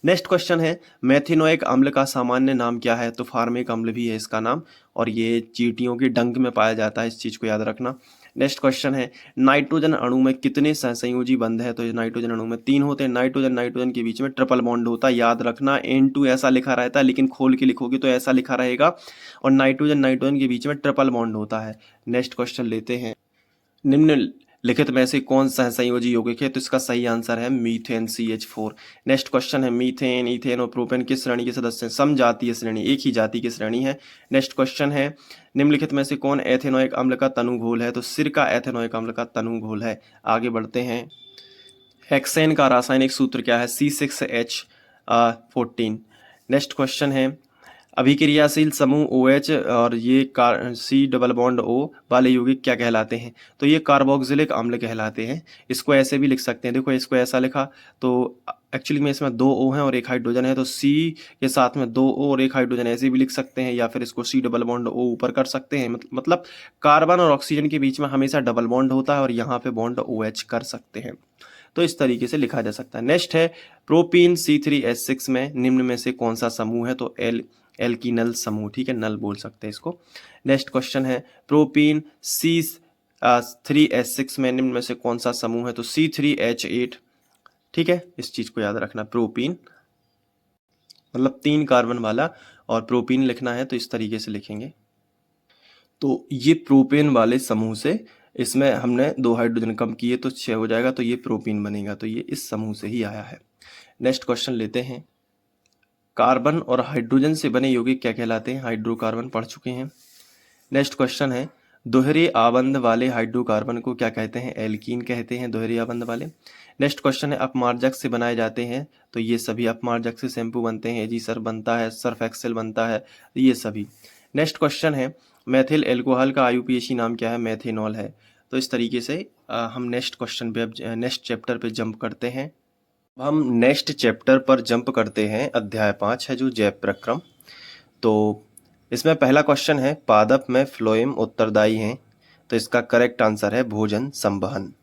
नेक्स्ट क्वेश्चन है, मेथिनोइक अम्ल का सामान्य नाम क्या है, तो फार्मिक अम्ल भी है इसका नाम, और ये चींटियों के डंक में पाया जाता है, इस चीज को याद रखना। नेक्स्ट क्वेश्चन है, नाइट्रोजन अणु में कितने सहसंयोजी बंध है, तो ये नाइट्रोजन अणु में 3 होते हैं। नाइट्रोजन नाइट्रोजन के बीच में ट्रिपल बॉन्ड होता है, याद रखना। N2 ऐसा लिखा रहता है, लेकिन खोल के लिखोगे तो ऐसा लिखा रहेगा, और नाइट्रोजन नाइट्रोजन के बीच में ट्रिपल बॉन्ड होता है। नेक्स्ट क्वेश्चन लेते हैं, निम्नलिखित में से कौन सहसंयोजी यौगिक है, तो इसका सही आंसर है मीथेन CH4। नेक्स्ट क्वेश्चन है, मीथेन इथेन और प्रोपेन किस श्रेणी के सदस्य हैं, समजातीय श्रेणी, एक ही जाति की श्रेणी है। नेक्स्ट क्वेश्चन है, निम्नलिखित में से कौन एथेनोइक अम्ल का तनुघोल है, तो सिरका एथेनोइक अम्ल का तनुघोल है। आगे बढ़ते हैं, हेक्सेन का रासायनिक सूत्र क्या है, C6H14। नेक्स्ट क्वेश्चन है, अभिक्रियाशील समूह OH और ये C डबल बॉन्ड O वाले यौगिक क्या कहलाते हैं? तो ये कार्बोक्सिलिक अम्ल कहलाते हैं। इसको ऐसे भी लिख सकते हैं, देखो इसको ऐसा लिखा तो एक्चुअली में इसमें 2 O हैं और एक हाइड्रोजन है, तो C के साथ में 2 O और एक हाइड्रोजन ऐसे भी लिख सकते हैं, या फिर इसको C डबल बॉन्ड O ऊपर कर सकते हैं। मतलब कार्बन और ऑक्सीजन के बीच में हमेशा डबल बॉन्ड होता है और यहाँ पे बॉन्ड OH कर सकते हैं। तो इस तरीके से लिखा जा सकता है। नेक्स्ट है प्रोपीन C3H6 में निम्न में से कौन सा समूह है? तो एल्कीनल समूह, ठीक है, नल बोल सकते हैं इसको। नेक्स्ट क्वेश्चन है प्रोपीन C3H6 में निम्न में से कौन सा समूह है? तो C3H8, ठीक है, इस चीज को याद रखना। प्रोपीन मतलब 3 कार्बन वाला, और प्रोपीन लिखना है तो इस तरीके से लिखेंगे। तो ये प्रोपेन वाले समूह से इसमें हमने 2 हाइड्रोजन कम किए तो 6 हो जाएगा, तो ये प्रोपीन बनेगा, तो ये इस समूह से ही आया है। नेक्स्ट क्वेश्चन लेते हैं, कार्बन और हाइड्रोजन से बने यौगिक क्या कहलाते हैं? हाइड्रोकार्बन पढ़ चुके हैं। नेक्स्ट क्वेश्चन है, दोहरे आबंध वाले हाइड्रोकार्बन को क्या कहते हैं? एल्कीन कहते हैं, दोहरे आबंध वाले। नेक्स्ट क्वेश्चन है, अपमार्जक से बनाए जाते हैं, तो ये सभी अपमार्जक से शैम्पू बनते हैं, एजीसर बनता है, सर्फ एक्सेल बनता है, ये सभी। नेक्स्ट क्वेश्चन है, मेथिल एल्कोहल का IUPAC नाम क्या है? मेथेनॉल है। तो इस तरीके से हम नेक्स्ट क्वेश्चन पे, नेक्स्ट चैप्टर पे जंप करते हैं। हम नेक्स्ट चैप्टर पर जंप करते हैं। अध्याय 5 है जो जैव प्रक्रम। तो इसमें पहला क्वेश्चन है, पादप में फ्लोएम उत्तरदायी हैं, तो इसका करेक्ट आंसर है भोजन संवहन।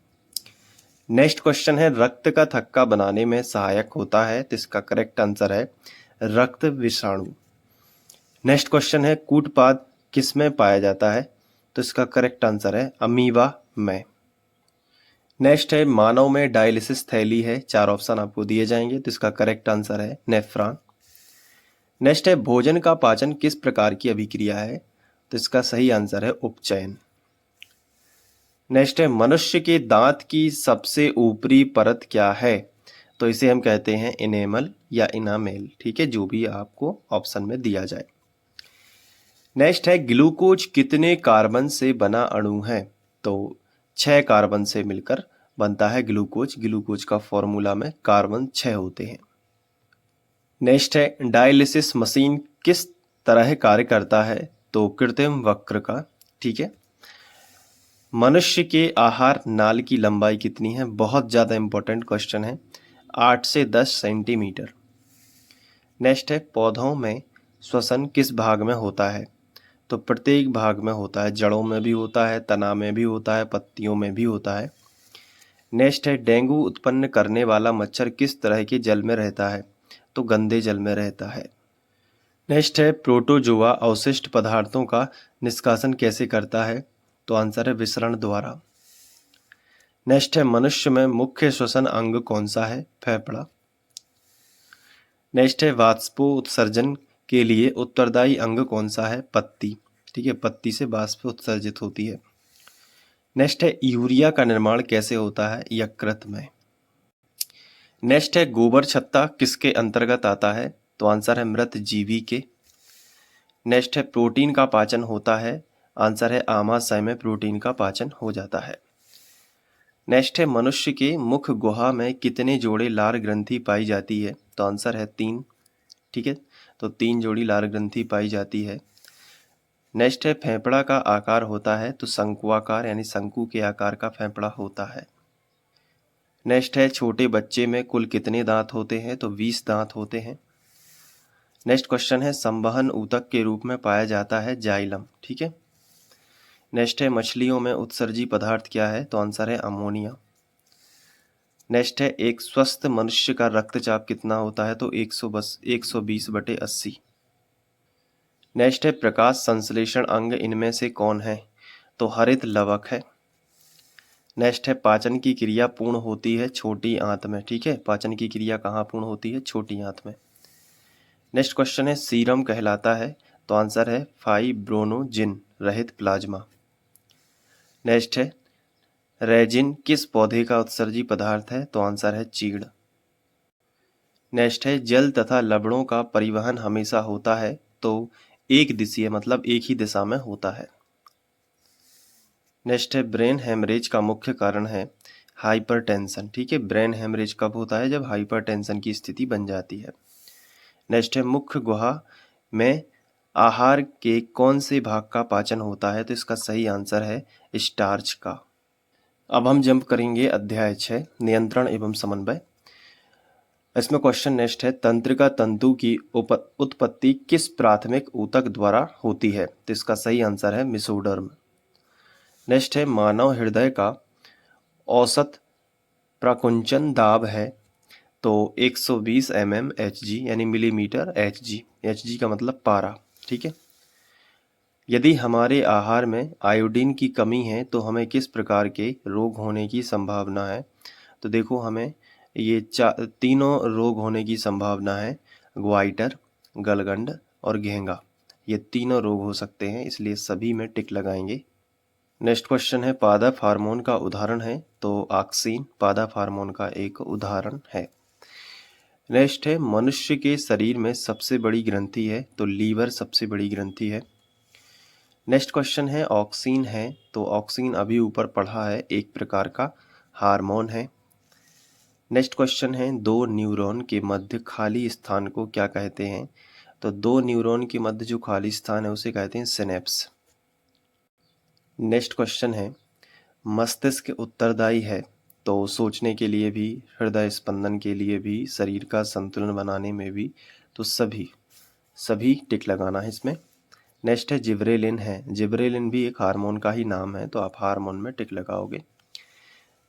नेक्स्ट क्वेश्चन है, रक्त का थक्का बनाने में सहायक होता है, तो इसका करेक्ट आंसर है रक्त विषाणु। नेक्स्ट क्वेश्चन है, कूटपाद किस में पाया जाता है? तो इसका करेक्ट आंसर है अमीबा में। नेक्स्ट है, मानव में डायलिसिस थैली है, 4 ऑप्शन आपको दिए जाएंगे, तो इसका करेक्ट आंसर है नेफ्रॉन। नेक्स्ट है, भोजन का पाचन किस प्रकार की अभिक्रिया है? तो इसका सही आंसर है उपचयन। नेक्स्ट है, मनुष्य के दांत की सबसे ऊपरी परत क्या है? तो इसे हम कहते हैं इनेमल या इनामेल, ठीक है, जो भी आपको ऑप्शन में दिया जाए। नेक्स्ट है, ग्लूकोज कितने कार्बन से बना अणु है? तो 6 कार्बन से मिलकर बनता है ग्लूकोज। ग्लूकोज का फॉर्मूला में कार्बन 6 होते हैं। नेक्स्ट है, डायलिसिस मशीन किस तरह कार्य करता है? तो कृत्रिम वक्र का, ठीक है। मनुष्य के आहार नाल की लंबाई कितनी है? बहुत ज़्यादा इंपॉर्टेंट क्वेश्चन है, 8 से 10 सेंटीमीटर। नेक्स्ट है, पौधों में श्वसन किस भाग में होता है? तो प्रत्येक भाग में होता है, जड़ों में भी होता है, तना में भी होता है, पत्तियों में भी होता है। नेक्स्ट है, डेंगू उत्पन्न करने वाला मच्छर किस तरह के जल में रहता है? तो गंदे जल में रहता है। नेक्स्ट है, प्रोटोजोआ अवशिष्ट पदार्थों का निष्कासन कैसे करता है? तो आंसर है विसरण द्वारा। नेक्स्ट है, मनुष्य में मुख्य श्वसन अंग कौन सा है? फेफड़ा। नेक्स्ट है, वाष्पोत्सर्जन के लिए उत्तरदायी अंग कौन सा है? पत्ती, ठीक है, पत्ती से वाष्प उत्सर्जित होती है। नेक्स्ट है, यूरिया का निर्माण कैसे होता है? यकृत में। नेक्स्ट है, गोबर छत्ता किसके अंतर्गत आता है? तो आंसर है मृत जीवी के। नेक्स्ट है, प्रोटीन का पाचन होता है? आंसर है आमाशय में प्रोटीन का पाचन हो जाता है। नेक्स्ट है, मनुष्य के मुख गुहा में कितने जोड़े लार ग्रंथि पाई जाती है? तो आंसर है 3, ठीक है, तो 3 जोड़ी लार ग्रंथि पाई जाती है। नेक्स्ट है, फेफड़ा का आकार होता है? तो शंक्वाकार, यानी शंकु के आकार का फेफड़ा होता है। नेक्स्ट है, छोटे बच्चे में कुल कितने दांत होते हैं? तो 20 दांत होते हैं। नेक्स्ट क्वेश्चन है, संवहन ऊतक के रूप में पाया जाता है जाइलम, ठीक है। नेक्स्ट है, मछलियों में उत्सर्जी पदार्थ क्या है? तो आंसर है अमोनिया। नेक्स्ट है, एक स्वस्थ मनुष्य का रक्तचाप कितना होता है? तो 120/80। नेक्स्ट है, प्रकाश संश्लेषण अंग इनमें से कौन है? तो हरित लवक है। नेक्स्ट है, पाचन की क्रिया पूर्ण होती है छोटी आंत में, ठीक है, पाचन की क्रिया कहाँ पूर्ण होती है? छोटी आंत में। नेक्स्ट क्वेश्चन है, सीरम कहलाता है? तो आंसर है फाइब्रोनोजिन रहित प्लाज्मा। नेक्स्ट है, रेजिन किस पौधे का उत्सर्जी पदार्थ है? तो आंसर है चीड़। नेक्स्ट है, जल तथा लवणों का परिवहन हमेशा होता है? तो एक दिशीय, मतलब एक ही दिशा में होता है। नेक्स्ट है, ब्रेन हेमरेज का मुख्य कारण है हाइपरटेंशन, ठीक है, ब्रेन हेमरेज कब होता है? जब हाइपरटेंशन की स्थिति बन जाती है। नेक्स्ट है, मुख्य गुहा में आहार के कौन से भाग का पाचन होता है? तो इसका सही आंसर है स्टार्च का। अब हम जंप करेंगे अध्याय 6 नियंत्रण एवं समन्वय। इसमें क्वेश्चन नेक्स्ट है, तंत्रिका तंतु की उत्पत्ति किस प्राथमिक ऊतक द्वारा होती है? तो इसका सही आंसर है मेसोडर्म। नेक्स्ट है, मानव हृदय का औसत प्रकुंचन दाब है तो 120 Hg यानी मिलीमीटर Hg। Hg का मतलब पारा। ठीक है। यदि हमारे आहार में आयोडीन की कमी है तो हमें किस प्रकार के रोग होने की संभावना है? तो देखो, हमें ये तीनों रोग होने की संभावना है, ग्वाइटर, गलगंड और घेंगा। ये तीनों रोग हो सकते हैं, इसलिए सभी में टिक लगाएंगे। नेक्स्ट क्वेश्चन है, पादप हार्मोन का उदाहरण है? तो ऑक्सिन पादप हार्मोन का एक उदाहरण है। नेक्स्ट है, मनुष्य के शरीर में सबसे बड़ी ग्रंथि है? तो लीवर सबसे बड़ी ग्रंथि है। नेक्स्ट क्वेश्चन है, ऑक्सिन है? तो ऑक्सिन अभी ऊपर पढ़ा है, एक प्रकार का हार्मोन है। नेक्स्ट क्वेश्चन है, दो न्यूरॉन के मध्य खाली स्थान को क्या कहते हैं? तो दो न्यूरॉन के मध्य जो खाली स्थान है उसे कहते हैं सिनेप्स। नेक्स्ट क्वेश्चन है, मस्तिष्क उत्तरदायी है? तो सोचने के लिए भी, हृदय स्पंदन के लिए भी, शरीर का संतुलन बनाने में भी, तो सभी टिक लगाना है इसमें। नेक्स्ट है, जिब्रेलिन है? जिब्रेलिन भी एक हार्मोन का ही नाम है, तो आप हार्मोन में टिक लगाओगे।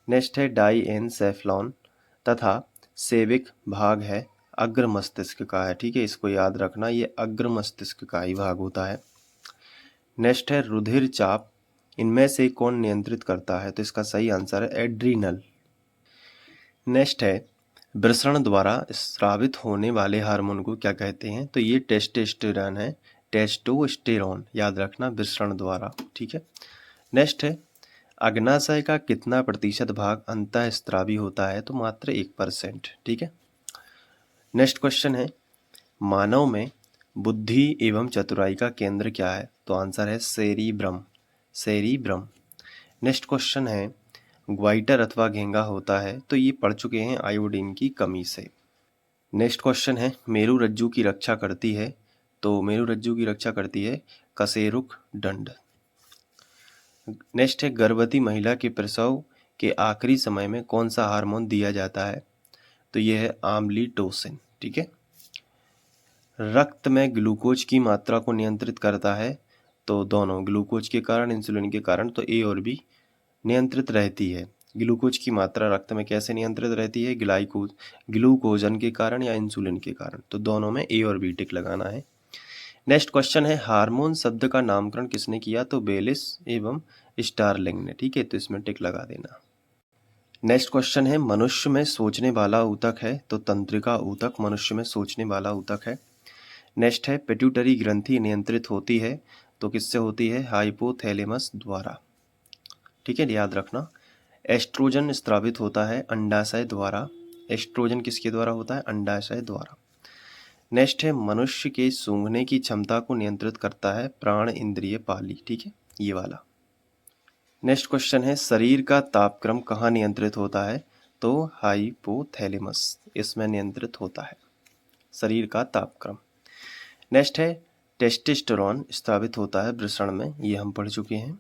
नेक्स्ट है, डाईएनसेफ्लॉन तथा सेविक भाग है, अग्र मस्तिष्क का है। ठीक है, इसको याद रखना, ये अग्र मस्तिष्क का ही भाग होता है। नेक्स्ट है, रुधिर चाप इनमें से कौन नियंत्रित करता है? तो इसका सही आंसर है एड्रीनल। नेक्स्ट है, वृषण द्वारा स्रावित होने वाले हार्मोन को क्या कहते हैं? तो ये टेस्टोस्टेरोन है, टेस्टोस्टेरोन, याद रखना, वृषण द्वारा। ठीक है। नेक्स्ट है, अग्नाशय का कितना प्रतिशत भाग अंतःस्रावी होता है? तो मात्र 1%। ठीक है। नेक्स्ट क्वेश्चन है, मानव में बुद्धि एवं चतुराई का केंद्र क्या है? तो आंसर है सेरिब्रम। नेक्स्ट क्वेश्चन है, ग्वाइटर अथवा घेंगा होता है? तो ये पढ़ चुके हैं, आयोडीन की कमी से। नेक्स्ट क्वेश्चन है, मेरुरज्जु की रक्षा करती है? तो मेरुरज्जु की रक्षा करती है कशेरुक दंड। नेक्स्ट है, गर्भवती महिला के प्रसव के आखिरी समय में कौन सा हार्मोन दिया जाता है? तो यह है आम्लीटोसिन। ठीक है। रक्त में ग्लूकोज की मात्रा को नियंत्रित करता है? तो दोनों, ग्लूकोज के कारण, इंसुलिन के कारण, तो ए और बी नियंत्रित रहती है। ग्लूकोज की मात्रा रक्त में कैसे नियंत्रित रहती है? ग्लूकोजन के कारण या इंसुलिन के कारण? तो दोनों में ए और बी टिक लगाना है। नेक्स्ट क्वेश्चन है, हार्मोन शब्द का नामकरण किसने किया? तो बेलिस एवं स्टारलिंग ने। ठीक है, तो इसमें टिक लगा देना। नेक्स्ट क्वेश्चन है, मनुष्य में सोचने वाला ऊतक है? तो तंत्रिका ऊतक मनुष्य में सोचने वाला ऊतक है। नेक्स्ट है, पिट्यूटरी ग्रंथि नियंत्रित होती है? तो किससे होती है? हाइपोथैलेमस द्वारा। ठीक है, याद रखना। एस्ट्रोजन स्रावित होता है अंडाशय द्वारा। एस्ट्रोजन किसके द्वारा होता है? अंडाशय द्वारा। नेक्स्ट है, मनुष्य के सूंघने की क्षमता को नियंत्रित करता है प्राण इंद्रिय पाली। ठीक है, ये वाला। नेक्स्ट क्वेश्चन है, शरीर का तापक्रम कहाँ नियंत्रित होता है? तो हाइपोथैलेमस, इसमें नियंत्रित होता है शरीर का तापक्रम। नेक्स्ट है, टेस्टोस्टेरोन स्रावित होता है वृषण में, ये हम पढ़ चुके हैं।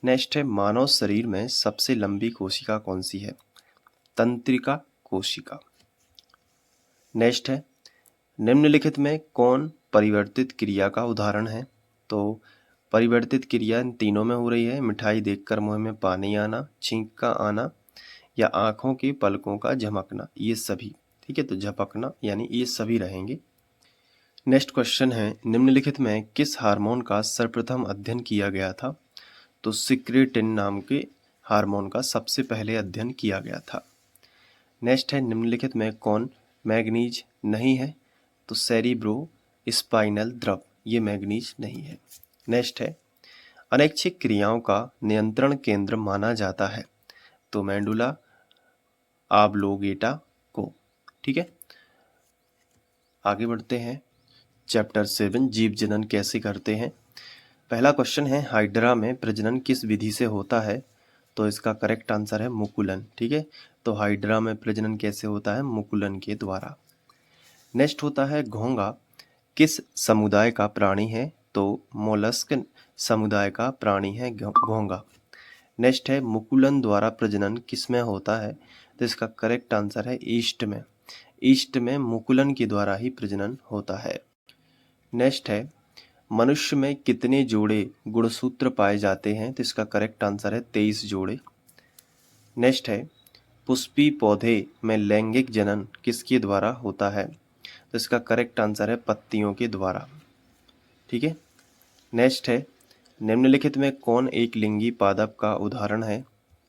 नेक्स्ट है, मानव शरीर में सबसे लंबी कोशिका कौन सी है? तंत्रिका कोशिका। नेक्स्ट है, निम्नलिखित में कौन परिवर्तित क्रिया का उदाहरण है? तो परिवर्तित क्रिया इन तीनों में हो रही है, मिठाई देखकर मुंह में पानी आना, छींक का आना, या आंखों के पलकों का झपकना, ये सभी। ठीक है, तो झपकना यानी ये सभी रहेंगे। नेक्स्ट क्वेश्चन है, निम्नलिखित में किस हार्मोन का सर्वप्रथम अध्ययन किया गया था? तो सिक्रेटिन नाम के हार्मोन का सबसे पहले अध्ययन किया गया था। नेक्स्ट है, निम्नलिखित में कौन मैग्नीज नहीं है? तो सेरिब्रो स्पाइनल द्रव, ये मैग्नीज नहीं है। नेक्स्ट है, अनैच्छिक क्रियाओं का नियंत्रण केंद्र माना जाता है? तो मेंडुला ऑब्लोगेटा को। ठीक है, आगे बढ़ते हैं। चैप्टर 7 जीव जनन कैसे करते हैं। पहला क्वेश्चन है, हाइड्रा में प्रजनन किस विधि से होता है? तो इसका करेक्ट आंसर है मुकुलन। ठीक है, तो हाइड्रा में प्रजनन कैसे होता है? मुकुलन के द्वारा। नेक्स्ट होता है, घोंघा किस समुदाय का प्राणी है? तो मोलस्क समुदाय का प्राणी है घोंघा। नेक्स्ट है मुकुलन द्वारा प्रजनन किसमें होता है? तो इसका करेक्ट आंसर है ईस्ट में। ईस्ट में मुकुलन के द्वारा ही प्रजनन होता है। नेक्स्ट है मनुष्य में कितने जोड़े गुणसूत्र पाए जाते हैं? तो इसका करेक्ट आंसर है 23 जोड़े। नेक्स्ट है पुष्पी पौधे में लैंगिक जनन किसके द्वारा होता है? तो इसका करेक्ट आंसर है पत्तियों के द्वारा। ठीक है। नेक्स्ट है निम्नलिखित में कौन एक लिंगी पादप का उदाहरण है?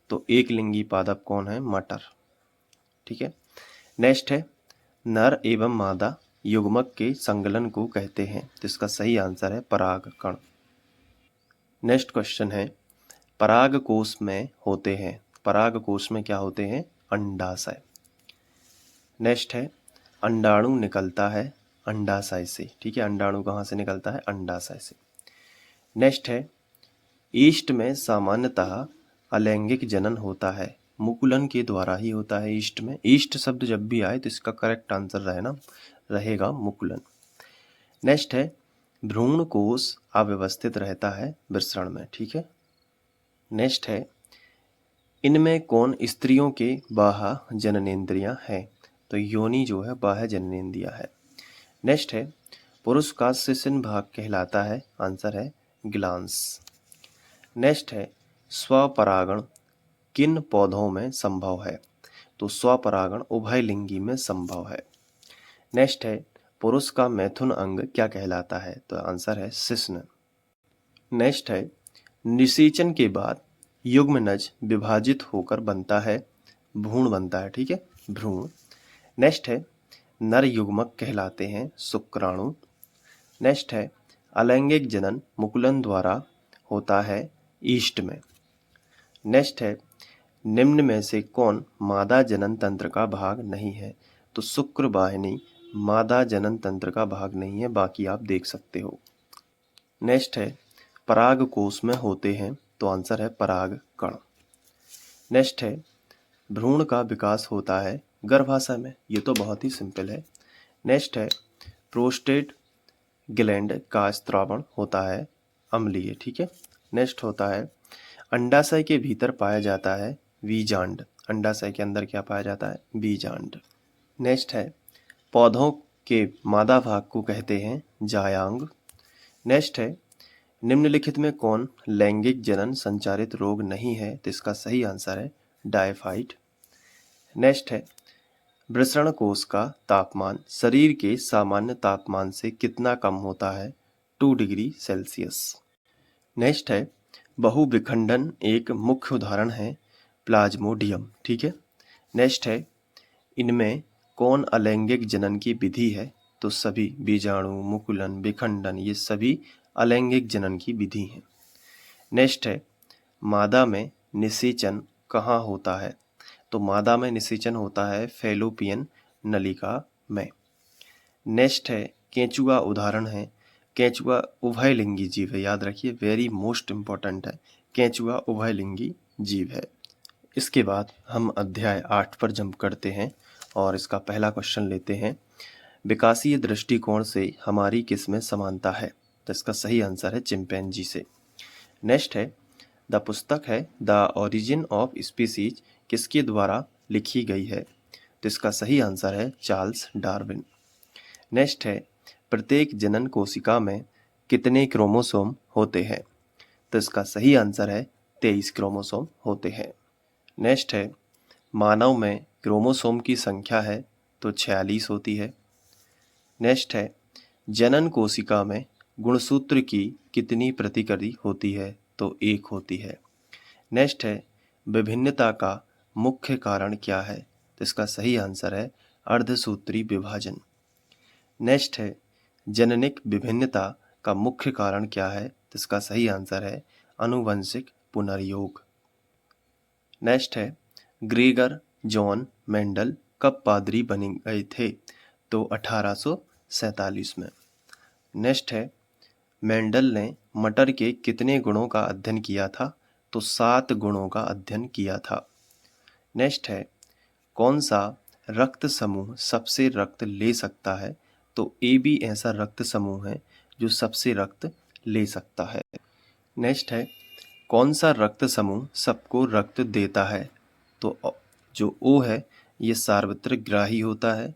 तो एक लिंगी पादप कौन है? मटर। ठीक है। नेक्स्ट है नर एवं मादा युग्मक के संगलन को कहते हैं। तो इसका सही आंसर है परागकण। नेक्स्ट क्वेश्चन है परागकोश में होते हैं। परागकोश में क्या होते हैं? अंडाशय। नेक्स्ट है अंडाणु निकलता है अंडाशय से। ठीक है। अंडाणु कहाँ से निकलता है? अंडाशय से। नेक्स्ट है ईस्ट में सामान्यतः अलैंगिक जनन होता है। मुकुलन के द्वारा ही होता है ईस्ट में। ईस्ट शब्द जब भी आए तो इसका करेक्ट आंसर रहेगा मुकुलन। नेक्स्ट है भ्रूण कोश अव्यवस्थित रहता है वृषण में। ठीक है। नेक्स्ट है इनमें कौन स्त्रियों के बाह्य जननेंद्रियां हैं? तो योनि जो है बाह्य जननेंद्रियां है। नेक्स्ट है पुरुष का शिश्न भाग कहलाता है। आंसर है ग्लांस। नेक्स्ट है स्वपरागण किन पौधों में संभव है? तो स्वपरागण उभयलिंगी में संभव है। नेक्स्ट है पुरुष का मैथुन अंग क्या कहलाता है? तो आंसर है शिश्न। नेक्स्ट है निषेचन के बाद युग्मनज विभाजित होकर बनता है भ्रूण बनता है। ठीक है। भ्रूण। नेक्स्ट है नर युग्मक कहलाते हैं शुक्राणु। नेक्स्ट है अलैंगिक जनन मुकुलन द्वारा होता है ईस्ट में। नेक्स्ट है निम्न में से कौन मादा जनन तंत्र का भाग नहीं है? तो शुक्र वाहिनी मादा जनन तंत्र का भाग नहीं है, बाकी आप देख सकते हो। नेक्स्ट है परागकोश में होते हैं। तो आंसर है परागकण। नेक्स्ट है भ्रूण का विकास होता है गर्भाशय में। ये तो बहुत ही सिंपल है। नेक्स्ट है प्रोस्टेट ग्लैंड का स्त्रावण होता है अम्लीय। ठीक है। नेक्स्ट होता है अंडाशय के भीतर पाया जाता है बीजांड। अंडाशय के अंदर क्या पाया जाता है? बीजांड। नेक्स्ट है पौधों के मादा भाग को कहते हैं जायांग। नेक्स्ट है निम्नलिखित में कौन लैंगिक जनन संचारित रोग नहीं है? तो इसका सही आंसर है डायफाइड। नेक्स्ट है वृषण कोश का तापमान शरीर के सामान्य तापमान से कितना कम होता है? 2 डिग्री सेल्सियस। नेक्स्ट है बहुविखंडन एक मुख्य उदाहरण है प्लाज्मोडियम। ठीक है। नेक्स्ट है इनमें कौन अलैंगिक जनन की विधि है? तो सभी बीजाणु मुकुलन विखंडन ये सभी अलैंगिक जनन की विधि हैं। नेक्स्ट है मादा में निषेचन कहाँ होता है? तो मादा में निषेचन होता है फैलोपियन नलिका में। नेक्स्ट है केंचुआ उदाहरण है। केंचुआ उभयलिंगी जीव है, याद रखिए, वेरी मोस्ट इंपॉर्टेंट है। केंचुआ उभयलिंगी जीव है। इसके बाद हम अध्याय 8 पर जंप करते हैं और इसका पहला क्वेश्चन लेते हैं। विकासीय दृष्टिकोण से हमारी किस में समानता है? तो इसका सही आंसर है चिंपैंजी से। नेक्स्ट है द पुस्तक है द ओरिजिन ऑफ स्पीसीज किसके द्वारा लिखी गई है? तो इसका सही आंसर है चार्ल्स डार्विन। नेक्स्ट है प्रत्येक जनन कोशिका में कितने क्रोमोसोम होते हैं? तो इसका सही आंसर है 23 क्रोमोसोम होते हैं। नेक्स्ट है मानव में क्रोमोसोम की संख्या है तो 46 होती है। नेक्स्ट है जनन कोशिका में गुणसूत्र की कितनी प्रतिकृति होती है? तो 1 होती है। नेक्स्ट है विभिन्नता का मुख्य कारण क्या है? तो इसका सही आंसर है अर्धसूत्री विभाजन। नेक्स्ट है जननिक विभिन्नता का मुख्य कारण क्या है? तो इसका सही आंसर है आनुवंशिक पुनर्योग। नेक्स्ट है ग्रेगर जॉन मेंडल कब पादरी बन गए थे? तो 1847 में। नेक्स्ट है मेंडल ने मटर के कितने गुणों का अध्ययन किया था? तो 7 गुणों का अध्ययन किया था। नेक्स्ट है कौन सा रक्त समूह सबसे रक्त ले सकता है? तो ए बी ऐसा रक्त समूह है जो सबसे रक्त ले सकता है। नेक्स्ट है, कौन सा रक्त समूह सबको रक्त देता है? तो जो ओ है ये सार्वत्रिक ग्राही होता है,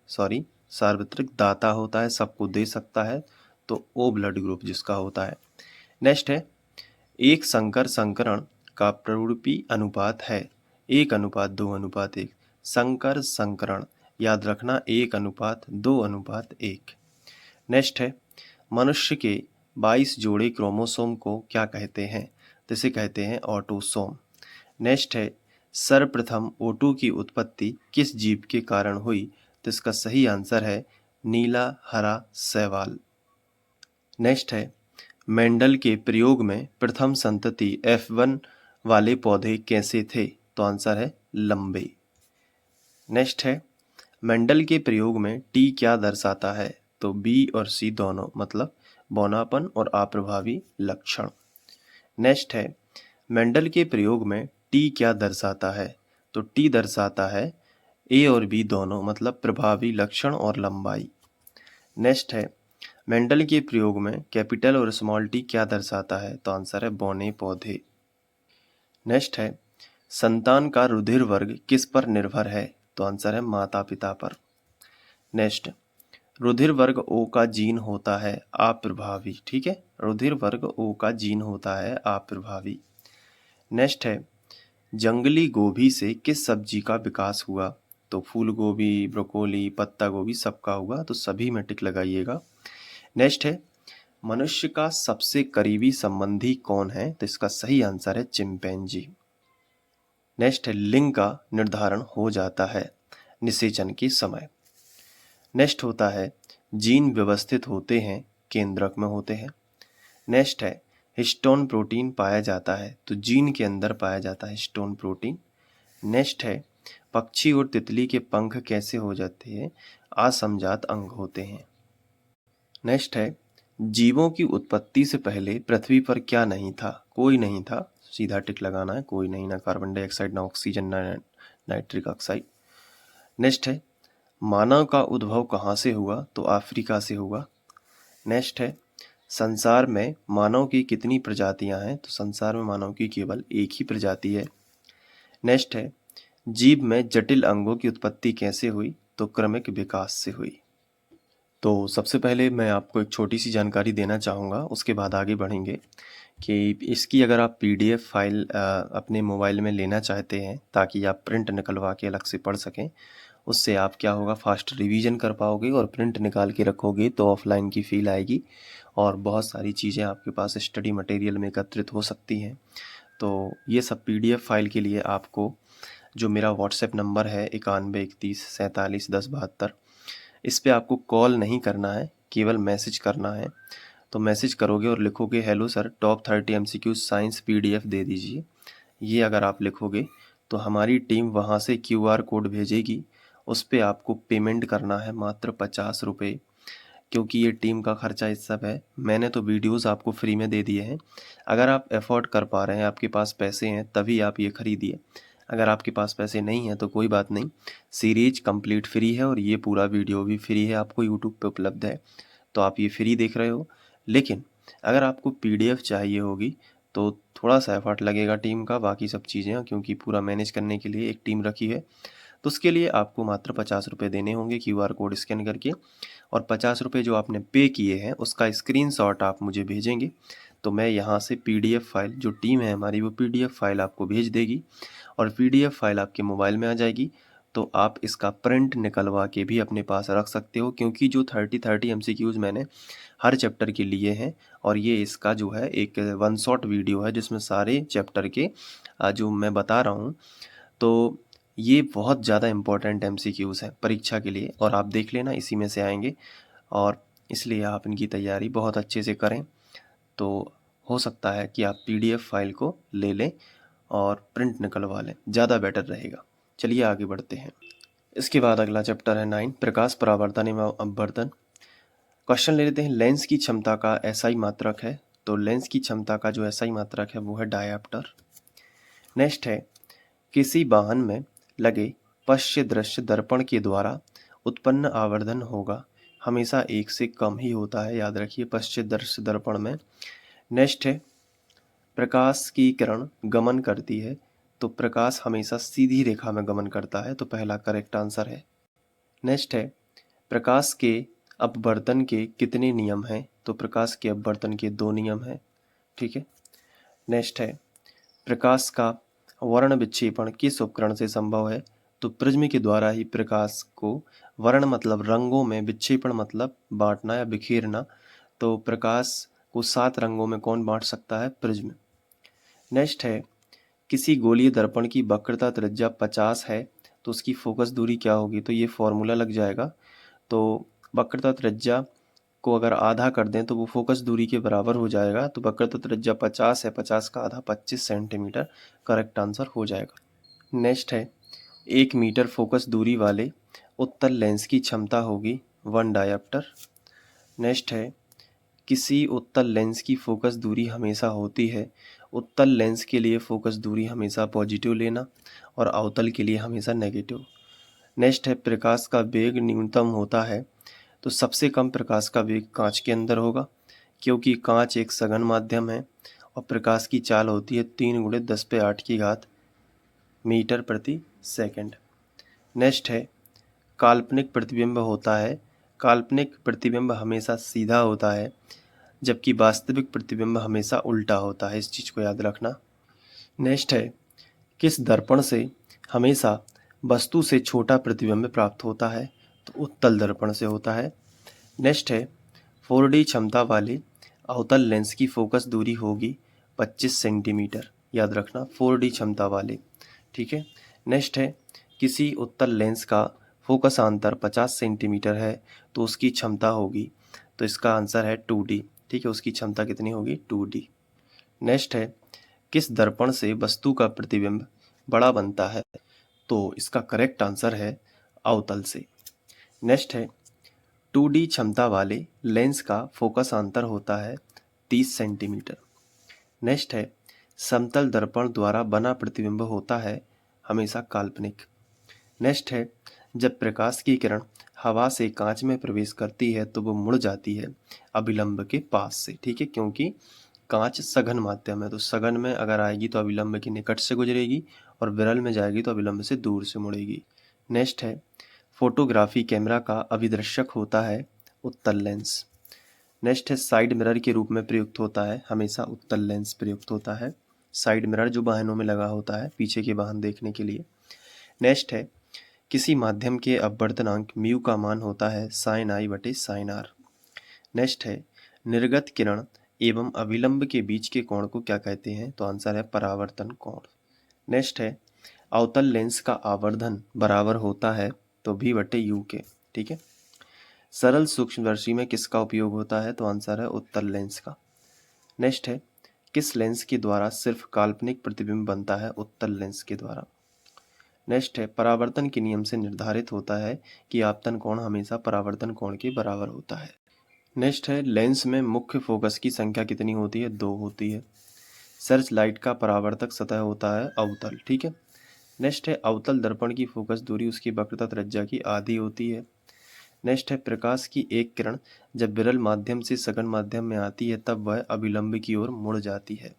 सार्वत्रिक दाता होता है, सबको दे सकता है, तो ओ ब्लड ग्रुप जिसका होता है। नेक्स्ट है, एक संकर संकरण का प्ररूपी अनुपात है 1:2:1। संकर संकरण याद रखना 1:2:1। नेक्स्ट है, मनुष्य के 22 जोड़े क्रोमोसोम को क्या कहते हैं? तो इसे कहते हैं ऑटोसोम। नेक्स्ट है, सर्वप्रथम O2 की उत्पत्ति किस जीव के कारण हुई? तो इसका सही आंसर है नीला हरा शैवाल। नेक्स्ट है, मेंडल के प्रयोग में प्रथम संतति F1 वाले पौधे कैसे थे? तो आंसर है लंबे। नेक्स्ट है, मेंडल के प्रयोग में टी क्या दर्शाता है? तो बी और सी दोनों, मतलब बौनापन और अप्रभावी लक्षण। नेक्स्ट है, मेंडल के प्रयोग में टी क्या दर्शाता है? तो टी दर्शाता है ए और बी दोनों, मतलब प्रभावी लक्षण और लंबाई। नेक्स्ट है, मेंडल के प्रयोग में कैपिटल और स्मॉल टी क्या दर्शाता है? तो आंसर है बौने पौधे। नेक्स्ट है, संतान का रुधिर वर्ग किस पर निर्भर है? तो आंसर है माता पिता पर। नेक्स्ट, रुधिर वर्ग ओ का जीन होता है अप्रभावी। ठीक है, रुधिर वर्ग ओ का जीन होता है अप्रभावी। नेक्स्ट है, जंगली गोभी से किस सब्जी का विकास हुआ? तो फूल गोभी, ब्रोकोली, पत्ता गोभी सबका हुआ, तो सभी में टिक लगाइएगा। नेक्स्ट है, मनुष्य का सबसे करीबी संबंधी कौन है? तो इसका सही आंसर है चिंपैंजी। नेक्स्ट है, लिंग का निर्धारण हो जाता है निषेचन के समय। नेक्स्ट होता है, जीन व्यवस्थित होते हैं केंद्रक में होते हैं। नेक्स्ट है, हिस्टोन प्रोटीन पाया जाता है, तो जीन के अंदर पाया जाता है हिस्टोन प्रोटीन। नेक्स्ट है, पक्षी और तितली के पंख कैसे हो जाते हैं? असमजात अंग होते हैं। नेक्स्ट है, जीवों की उत्पत्ति से पहले पृथ्वी पर क्या नहीं था? कोई नहीं था, सीधा टिक लगाना है, कोई नहीं, ना कार्बन डाइऑक्साइड, ना ऑक्सीजन, ना नाइट्रिक ऑक्साइड। नेक्स्ट है, मानव का उद्भव कहाँ से हुआ? तो अफ्रीका से हुआ। नेक्स्ट है, संसार में मानव की कितनी प्रजातियां हैं? तो संसार में मानव की केवल एक ही प्रजाति है। नेक्स्ट है, जीव में जटिल अंगों की उत्पत्ति कैसे हुई? तो क्रमिक विकास से हुई। तो सबसे पहले मैं आपको एक छोटी सी जानकारी देना चाहूँगा, उसके बाद आगे बढ़ेंगे कि इसकी अगर आप PDF फाइल अपने मोबाइल में लेना चाहते हैं ताकि आप प्रिंट निकलवा के अलग से पढ़ सकें, उससे आप क्या होगा, फास्ट रिवीजन कर पाओगे और प्रिंट निकाल के रखोगे तो ऑफलाइन की फील आएगी और बहुत सारी चीज़ें आपके पास स्टडी मटेरियल में एकत्रित हो सकती हैं। तो ये सब PDF फाइल के लिए आपको जो मेरा व्हाट्सएप नंबर है 9131471072, इस पे आपको कॉल नहीं करना है, केवल मैसेज करना है। तो मैसेज करोगे और लिखोगे hello sir, top 30 MCQ science PDF दे दीजिए। ये अगर आप लिखोगे तो हमारी टीम वहाँ से QR कोड भेजेगी, उस पे आपको पेमेंट करना है मात्र 50 रुपये, क्योंकि ये टीम का खर्चा इस सब है। मैंने तो वीडियोस आपको फ्री में दे दिए हैं। अगर आप अफोर्ड कर पा रहे हैं, आपके पास पैसे हैं, तभी आप ये खरीदिए। अगर आपके पास पैसे नहीं हैं तो कोई बात नहीं, सीरीज कंप्लीट फ्री है और ये पूरा वीडियो भी फ्री है, आपको यूट्यूब पे उपलब्ध है, तो आप ये फ्री देख रहे हो। लेकिन अगर आपको PDF चाहिए होगी तो थोड़ा सा एफर्ट लगेगा टीम का, बाकी सब चीज़ें, क्योंकि पूरा मैनेज करने के लिए एक टीम रखी है। तो उसके लिए आपको मात्र 50 रुपये देने होंगे QR कोड स्कैन करके, और 50 रुपये जो आपने पे किए हैं उसका स्क्रीनशॉट आप मुझे भेजेंगे, तो मैं यहाँ से PDF फाइल, जो टीम है हमारी वो PDF फाइल आपको भेज देगी और PDF फाइल आपके मोबाइल में आ जाएगी। तो आप इसका प्रिंट निकलवा के भी अपने पास रख सकते हो, क्योंकि जो 30 MCQs मैंने हर चैप्टर के लिए हैं, और ये इसका जो है एक वन शॉट वीडियो है जिसमें सारे चैप्टर के जो मैं बता रहा हूँ, तो ये बहुत ज़्यादा इम्पोर्टेंट MCQs हैं परीक्षा के लिए, और आप देख लेना इसी में से आएंगे, और इसलिए आप इनकी तैयारी बहुत अच्छे से करें। तो हो सकता है कि आप PDF फाइल को ले लें और प्रिंट निकलवा लें, ज़्यादा बेटर रहेगा। चलिए आगे बढ़ते हैं। इसके बाद अगला चैप्टर है 9, प्रकाश परावर्तन एवं अपवर्तन। क्वेश्चन ले लेते हैं, लेंस की क्षमता का SI मात्रक है? तो लेंस की क्षमता का जो SI मात्रक है वो है डायप्टर। नेक्स्ट है, किसी वाहन में लगे पश्य दृश्य दर्पण के द्वारा उत्पन्न आवर्धन होगा हमेशा 1 से कम ही होता है, याद रखिए पश्चिम दर्पण में। नेक्स्ट है प्रकाश की किरण गमन करती है, तो प्रकाश हमेशा सीधी रेखा में गमन करता है, तो पहला करेक्ट आंसर है। नेक्स्ट है प्रकाश के अपवर्तन के कितने नियम हैं, तो प्रकाश के अपवर्तन के 2 नियम हैं, ठीक है। नेक्स्ट है प्रकाश का वर्ण विक्षेपण किस उपकरण से संभव है, तो प्रिज्म के द्वारा ही प्रकाश को वर्ण मतलब रंगों में, विक्षेपण मतलब बांटना या बिखेरना, तो प्रकाश को 7 रंगों में कौन बांट सकता है, प्रिज्म। नेक्स्ट है किसी गोलीय दर्पण की वक्रता त्रिज्या 50 है, तो उसकी फोकस दूरी क्या होगी, तो ये फॉर्मूला लग जाएगा। तो वक्रता त्रिज्या को अगर आधा कर दें तो वो फोकस दूरी के बराबर हो जाएगा, तो वक्रता त्रिज्या 50 है, 50 का आधा 25 सेंटीमीटर, करेक्ट आंसर हो जाएगा। नेक्स्ट है 1 मीटर फोकस दूरी वाले उत्तल लेंस की क्षमता होगी 1 डायोप्टर। नेक्स्ट है किसी उत्तल लेंस की फोकस दूरी हमेशा होती है, उत्तल लेंस के लिए फोकस दूरी हमेशा पॉजिटिव लेना और अवतल के लिए हमेशा नेगेटिव। नेक्स्ट है प्रकाश का वेग न्यूनतम होता है, तो सबसे कम प्रकाश का वेग कांच के अंदर होगा, क्योंकि कांच एक सघन माध्यम है और प्रकाश की चाल होती है 3 × 10⁸ मीटर प्रति सेकंड। नेक्स्ट है काल्पनिक प्रतिबिंब होता है, काल्पनिक प्रतिबिंब हमेशा सीधा होता है, जबकि वास्तविक प्रतिबिंब हमेशा उल्टा होता है, इस चीज़ को याद रखना। नेक्स्ट है किस दर्पण से हमेशा वस्तु से छोटा प्रतिबिंब प्राप्त होता है, तो उत्तल दर्पण से होता है। नेक्स्ट है 4D क्षमता वाले अवतल लेंस की फोकस दूरी होगी 25 सेंटीमीटर, याद रखना 4D क्षमता वाले, ठीक है। नेक्स्ट है किसी उत्तल लेंस का फोकस अंतर 50 सेंटीमीटर है, तो उसकी क्षमता होगी, तो इसका आंसर है 2D, ठीक है, उसकी क्षमता कितनी होगी 2D। नेक्स्ट है किस दर्पण से वस्तु का प्रतिबिंब बड़ा बनता है, तो इसका करेक्ट आंसर है अवतल से। नेक्स्ट है 2D क्षमता वाले लेंस का फोकस अंतर होता है 30 सेंटीमीटर। नेक्स्ट है समतल दर्पण द्वारा बना प्रतिबिंब होता है हमेशा काल्पनिक। नेक्स्ट है जब प्रकाश की किरण हवा से कांच में प्रवेश करती है तो वो मुड़ जाती है अभिलंब के पास से, ठीक है, क्योंकि कांच सघन माध्यम है, तो सघन में अगर आएगी तो अभिलंब के निकट से गुजरेगी और विरल में जाएगी तो अभिलंब से दूर से मुड़ेगी। नेक्स्ट है फोटोग्राफी कैमरा का अभिदर्शक होता है उत्तल लेंस। नेक्स्ट है साइड मिरर के रूप में प्रयुक्त होता है हमेशा उत्तल लेंस प्रयुक्त होता है, साइड मिरर जो वाहनों में लगा होता है पीछे के वाहन देखने के लिए। नेक्स्ट है किसी माध्यम के अपवर्तनांक म्यू का मान होता है sin i बटे sin r। नेक्स्ट है निर्गत किरण एवं अभिलंब के बीच के कोण को क्या कहते हैं, तो आंसर है परावर्तन कोण। नेक्स्ट है अवतल लेंस का आवर्धन बराबर होता है तो v बटे u के, ठीक है। सरल सूक्ष्मदर्शी में किसका उपयोग होता है, तो आंसर है उत्तल लेंस का। नेक्स्ट है किस लेंस के द्वारा सिर्फ काल्पनिक प्रतिबिंब बनता है, उत्तल लेंस के द्वारा। नेक्स्ट है परावर्तन के नियम से निर्धारित होता है कि आपतन कोण हमेशा परावर्तन कोण के बराबर होता है। नेक्स्ट है लेंस में मुख्य फोकस की संख्या कितनी होती है, 2 होती है। सर्च लाइट का परावर्तक सतह होता है अवतल, ठीक है। नेक्स्ट है अवतल दर्पण की फोकस दूरी उसकी वक्रता त्रिज्या की आधी होती है। नेक्स्ट है प्रकाश की एक किरण जब विरल माध्यम से सघन माध्यम में आती है तब वह अभिलंब की ओर मुड़ जाती है।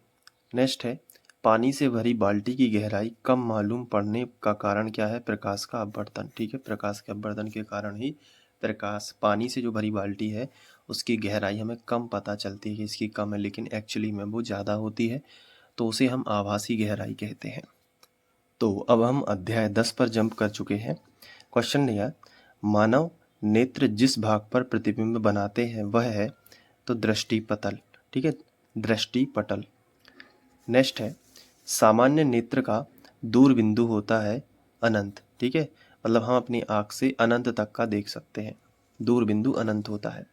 नेक्स्ट है पानी से भरी बाल्टी की गहराई कम मालूम पड़ने का कारण क्या है, प्रकाश का अपवर्तन, ठीक है, प्रकाश के अपवर्तन के कारण ही प्रकाश, पानी से जो भरी बाल्टी है उसकी गहराई हमें कम पता चलती है कि इसकी कम है, लेकिन एक्चुअली में वो ज़्यादा होती है, तो उसे हम आभासी गहराई कहते हैं। तो अब हम अध्याय 10 पर जंप कर चुके हैं। क्वेश्चन लिया मानव नेत्र जिस भाग पर प्रतिबिंब बनाते हैं वह है, तो दृष्टिपटल, ठीक है, दृष्टिपटल। नेक्स्ट है सामान्य नेत्र का दूर बिंदु होता है अनंत, ठीक है, मतलब हम अपनी आँख से अनंत तक का देख सकते हैं, दूर बिंदु अनंत होता है।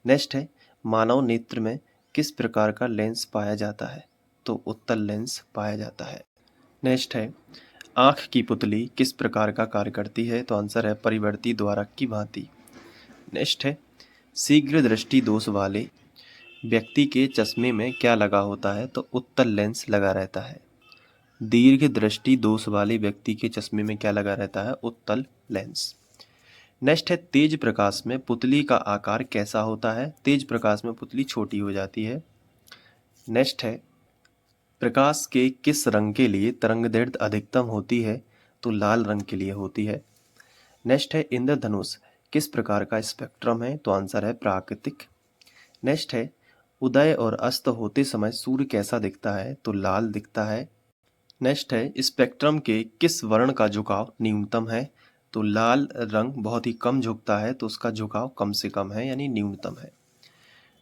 नेक्स्ट है मानव नेत्र में किस प्रकार का लेंस पाया जाता है, तो उत्तल लेंस पाया जाता है। नेक्स्ट है आँख की पुतली किस प्रकार का कार्य करती है, तो आंसर है परिवर्ती द्वारक की भांति। नेक्स्ट है शीघ्र दृष्टि दोष वाले व्यक्ति के चश्मे में क्या लगा होता है, तो उत्तल लेंस लगा रहता है। दीर्घ दृष्टि दोष वाले व्यक्ति के चश्मे में क्या लगा रहता है, उत्तल लेंस। नेक्स्ट है तेज प्रकाश में पुतली का आकार कैसा होता है? तेज प्रकाश में पुतली छोटी हो जाती है। नेक्स्ट है प्रकाश के किस रंग के लिए तरंगदैर्घ्य अधिकतम होती है? तो लाल रंग के लिए होती है। नेक्स्ट है इंद्रधनुष किस प्रकार का स्पेक्ट्रम है? तो आंसर है प्राकृतिक। नेक्स्ट है उदय और अस्त होते समय सूर्य कैसा दिखता है? तो लाल दिखता है। नेक्स्ट है स्पेक्ट्रम के किस वर्ण का झुकाव न्यूनतम है? तो लाल रंग बहुत ही कम झुकता है, तो उसका झुकाव कम से कम है यानी न्यूनतम है।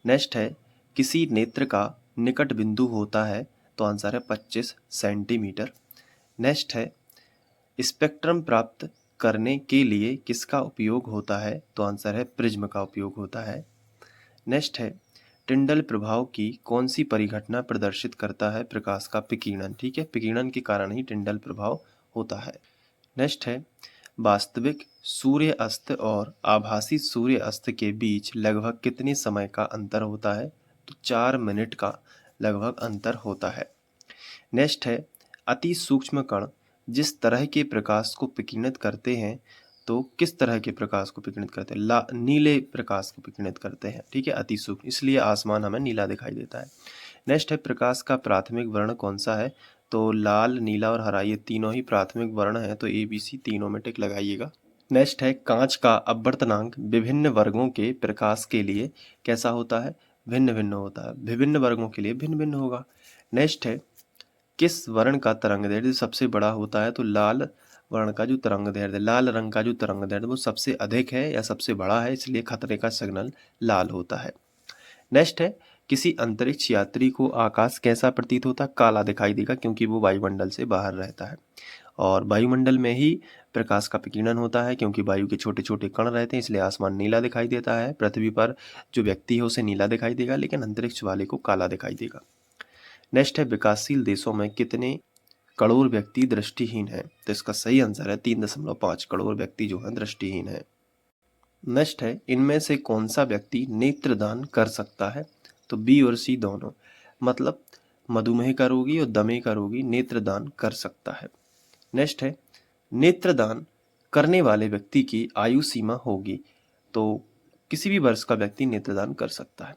नेक्स्ट है किसी नेत्र का निकट बिंदु होता है? तो आंसर है 25 सेंटीमीटर। नेक्स्ट है स्पेक्ट्रम प्राप्त करने के लिए किसका उपयोग होता है? तो आंसर है प्रिज्म का उपयोग होता है। नेक्स्ट है टिंडल प्रभाव की कौन सी परिघटना प्रदर्शित करता है प्रकाश का विकिरण? ठीक है, विकिरण के कारण ही टिंडल प्रभाव होता है। नेक्स्ट है वास्तविक सूर्य अस्त और आभासी सूर्य अस्त के बीच लगभग कितने समय का अंतर होता है? तो 4 मिनट का लगभग अंतर होता है। नेक्स्ट है अति सूक्ष्म कण जिस तरह के प्रकाश को विकिरणित करते हैं, तो किस तरह के प्रकाश को विकिरणित करते हैं? नीले प्रकाश को विकिरणित करते हैं। ठीक है, अति सूक्ष्म, इसलिए आसमान हमें नीला दिखाई देता है। नेक्स्ट है प्रकाश का प्राथमिक वर्ण कौन सा है? तो लाल, नीला और हरा, ये तीनों ही प्राथमिक वर्ण है, तो ABC तीनों में टिक लगाइएगा। नेक्स्ट है कांच का अपवर्तनांक विभिन्न वर्गों के प्रकाश के लिए कैसा होता है? भिन्न भिन्न होता है। विभिन्न वर्गों के लिए भिन्न भिन्न होगा। नेक्स्ट है किस वर्ण का तरंगदैर्घ्य सबसे बड़ा होता है? तो लाल वर्ण का जो तरंगदैर्घ्य, लाल रंग का जो तरंगदैर्घ्य वो सबसे अधिक है या सबसे बड़ा है, इसलिए खतरे का सिग्नल लाल होता है। नेक्स्ट है किसी अंतरिक्ष यात्री को आकाश कैसा प्रतीत होता है? काला दिखाई देगा, क्योंकि वो वायुमंडल से बाहर रहता है। और वायुमंडल में ही प्रकाश का विकिरण होता है, क्योंकि वायु के छोटे छोटे कण रहते हैं, इसलिए आसमान नीला दिखाई देता है। पृथ्वी पर जो व्यक्ति है उसे नीला दिखाई देगा, लेकिन अंतरिक्ष वाले को काला दिखाई देगा। नेक्स्ट है विकासशील देशों में कितने करोड़ व्यक्ति दृष्टिहीन है? तो इसका सही आंसर है 3.5 करोड़ व्यक्ति जो है दृष्टिहीन है। नेक्स्ट है इनमें से कौन सा व्यक्ति नेत्रदान कर सकता है? तो बी और सी दोनों, मतलब मधुमेह का रोगी और दमे का रोगी नेत्रदान कर सकता है। नेक्स्ट है नेत्रदान करने वाले व्यक्ति की आयु सीमा होगी? तो किसी भी वर्ष का व्यक्ति नेत्रदान कर सकता है।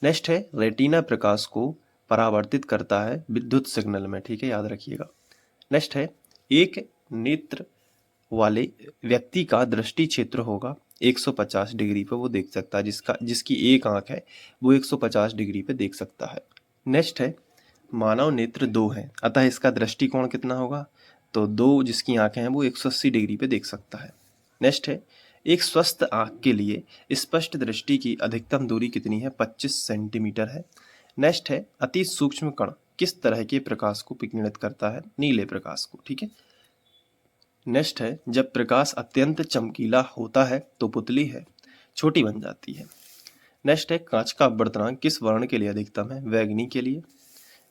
नेक्स्ट है रेटिना प्रकाश को परावर्तित करता है विद्युत सिग्नल में। ठीक है, याद रखिएगा। नेक्स्ट है एक नेत्र वाले व्यक्ति का दृष्टि क्षेत्र होगा 150 डिग्री पे वो देख सकता है, जिसकी एक आंख है वो 150 डिग्री पे देख सकता है। नेक्स्ट है मानव नेत्र 2 है, अतः इसका दृष्टिकोण कितना होगा? तो 2 जिसकी आंखें हैं वो 180 डिग्री पे देख सकता है। नेक्स्ट है एक स्वस्थ आंख के लिए स्पष्ट दृष्टि की अधिकतम दूरी कितनी है? 25 सेंटीमीटर है। नेक्स्ट है अति सूक्ष्म कण किस तरह के प्रकाश को विकिरणित करता है? नीले प्रकाश को। ठीक है। नेक्स्ट है जब प्रकाश अत्यंत चमकीला होता है तो पुतली है छोटी बन जाती है। नेक्स्ट है कांच का अपवर्तनांक किस वर्ण के लिए अधिकतम है? बैंगनी के लिए।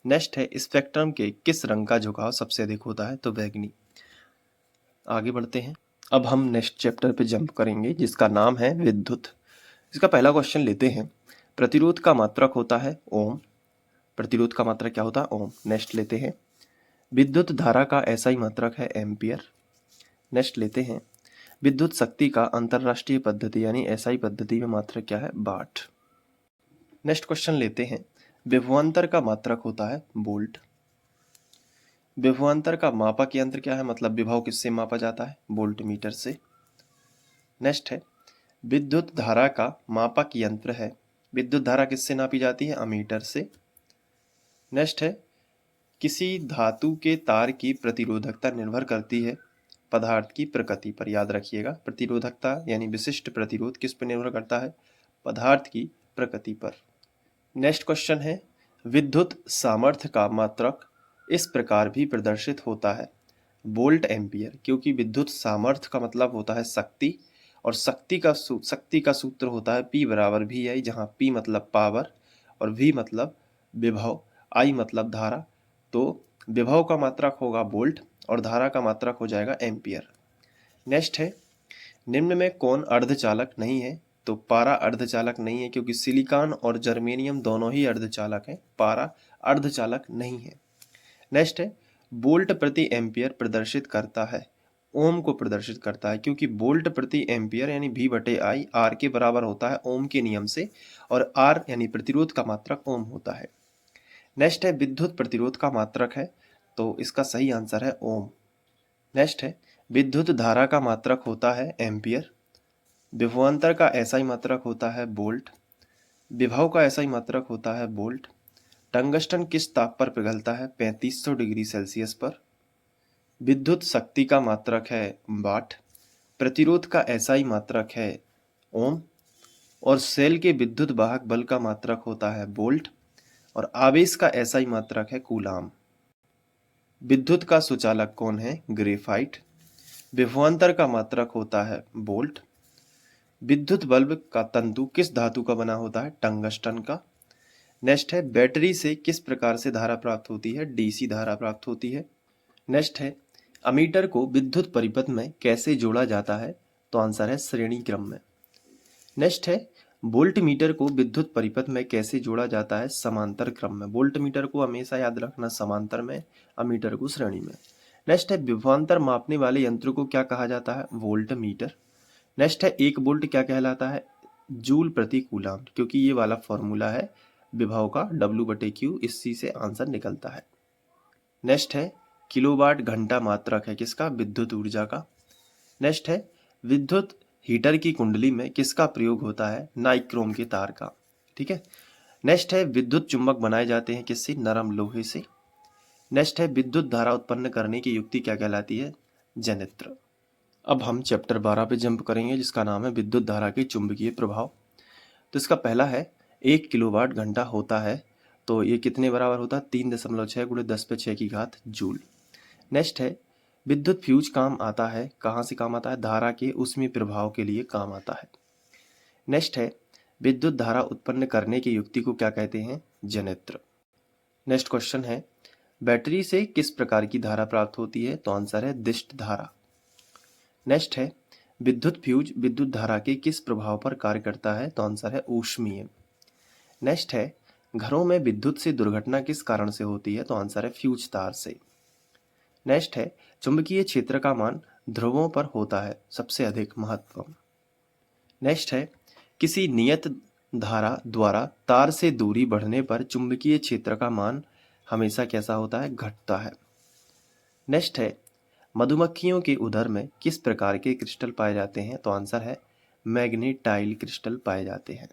नेक्स्ट है स्पेक्ट्रम के किस रंग का झुकाव सबसे अधिक होता है? तो बैंगनी। आगे बढ़ते हैं, अब हम नेक्स्ट चैप्टर पे जंप करेंगे जिसका नाम है विद्युत। इसका पहला क्वेश्चन लेते हैं। प्रतिरोध का मात्रक होता है ओम। प्रतिरोध का मात्रक क्या होता है? ओम। नेक्स्ट लेते हैं विद्युत धारा का एसआई मात्रक है एम्पियर। नेक्स्ट लेते हैं विद्युत शक्ति का अंतरराष्ट्रीय पद्धति यानी एसआई पद्धति में मात्रक क्या है? वाट। नेक्स्ट क्वेश्चन लेते हैं विभवांतर का मात्रक होता है वोल्ट। विभवांतर का मापक यंत्र क्या है? मतलब विभव किससे मापा जाता है? वोल्ट मीटर से। नेक्स्ट है विद्युत धारा का मापक यंत्र है, विद्युत धारा किससे नापी जाती है? अमीटर से। नेक्स्ट है किसी धातु के तार की प्रतिरोधकता निर्भर करती है पदार्थ की प्रकृति पर। याद रखिएगा, प्रतिरोधकता यानी विशिष्ट प्रतिरोध किस पर निर्भर करता है? पदार्थ की प्रकृति पर। नेक्स्ट क्वेश्चन है विद्युत सामर्थ्य का मात्रक इस प्रकार भी प्रदर्शित होता है वोल्ट एम्पियर, क्योंकि विद्युत सामर्थ्य का मतलब होता है शक्ति, और शक्ति का सूत्र होता है P बराबर VI, जहाँ P मतलब पावर और V मतलब विभव, I मतलब धारा। तो विभव का मात्रक होगा वोल्ट और धारा का मात्रक हो जाएगा एम्पियर। नेक्स्ट है निम्न में कौन अर्धचालक नहीं है? तो पारा अर्धचालक नहीं है, क्योंकि सिलिकॉन और जर्मेनियम दोनों ही अर्धचालक हैं, पारा अर्धचालक नहीं है। नेक्स्ट है वोल्ट प्रति एम्पियर प्रदर्शित करता है ओम को प्रदर्शित करता है, क्योंकि वोल्ट प्रति एम्पियर यानी V बटे I R के बराबर होता है ओम के नियम से, और R यानी प्रतिरोध का मात्रक ओम होता है। नेक्स्ट है विद्युत प्रतिरोध का मात्रक है, तो इसका सही आंसर है ओम। नेक्स्ट है विद्युत धारा का मात्रक होता है एम्पियर। विभवांतर का एसआई मात्रक होता है वोल्ट। विभव का एसआई मात्रक होता है वोल्ट। टंगस्टन किस ताप पर पिघलता है? 3500 डिग्री सेल्सियस पर। विद्युत शक्ति का मात्रक है वाट। प्रतिरोध का एसआई मात्रक है ओम। और सेल के विद्युत वाहक बल का मात्रक होता है वोल्ट। और आवेश का एसआई मात्रक है कूलाम। विद्युत का सुचालक कौन है? ग्रेफाइट। विभवांतर का मात्रक होता है वोल्ट। विद्युत बल्ब का तंतु किस धातु का बना होता है? टंगस्टन का। नेक्स्ट है बैटरी से किस प्रकार से धारा प्राप्त होती है? डीसी धारा प्राप्त होती है। नेक्स्ट है अमीटर को विद्युत परिपथ में कैसे जोड़ा जाता है? तो आंसर है श्रेणी क्रम में। नेक्स्ट है वोल्ट मीटर को विद्युत परिपथ में कैसे जोड़ा जाता है? समांतर क्रम में। वोल्ट मीटर को हमेशा याद रखना समांतर में, अमीटर को श्रेणी में। नेक्स्ट है विभवांतर मापने वाले यंत्र को क्या कहा जाता है? Volt meter. नेक्स्ट है 1 वोल्ट क्या कहलाता है? जूल प्रति कूलाम, क्योंकि ये वाला फॉर्मूला है विभव का W/Q, इसी से आंसर निकलता है। नेक्स्ट है किलोवाट घंटा मात्रक है किसका? विद्युत ऊर्जा का। नेक्स्ट है विद्युत हीटर की कुंडली में किसका प्रयोग होता है? नाइक्रोम के तार का। ठीक है। नेक्स्ट है विद्युत चुंबक बनाए जाते हैं किससे? नरम लोहे से। नेक्स्ट है विद्युत धारा उत्पन्न करने की युक्ति क्या कहलाती है? जनित्र। अब हम चैप्टर 12 पे जंप करेंगे, जिसका नाम है विद्युत धारा के चुंबकीय प्रभाव। तो इसका पहला है 1 किलोवाट घंटा होता है, तो ये कितने बराबर होता है? 3.6 × 10⁶ जूल। नेक्स्ट है विद्युत फ्यूज काम आता है, कहाँ से काम आता है? धारा के ऊष्मीय प्रभाव के लिए काम आता है। नेक्स्ट है विद्युत धारा उत्पन्न करने की युक्ति को क्या कहते हैं? जनित्र। नेक्स्ट क्वेश्चन है बैटरी से किस प्रकार की धारा प्राप्त होती है? तो आंसर है दिष्ट धारा। नेक्स्ट है विद्युत फ्यूज विद्युत धारा के किस प्रभाव पर कार्य करता है? तो आंसर है ऊष्मीय। नेक्स्ट है घरों में विद्युत से दुर्घटना किस कारण से होती है? तो आंसर है फ्यूज तार से। नेक्स्ट है चुंबकीय क्षेत्र का मान ध्रुवों पर होता है सबसे अधिक महत्व। नेक्स्ट है किसी नियत धारा द्वारा तार से दूरी बढ़ने पर चुंबकीय क्षेत्र का मान हमेशा कैसा होता है? घटता है। नेक्स्ट है मधुमक्खियों के उदर में किस प्रकार के क्रिस्टल पाए जाते हैं? तो आंसर है मैग्नेटाइल क्रिस्टल पाए जाते हैं।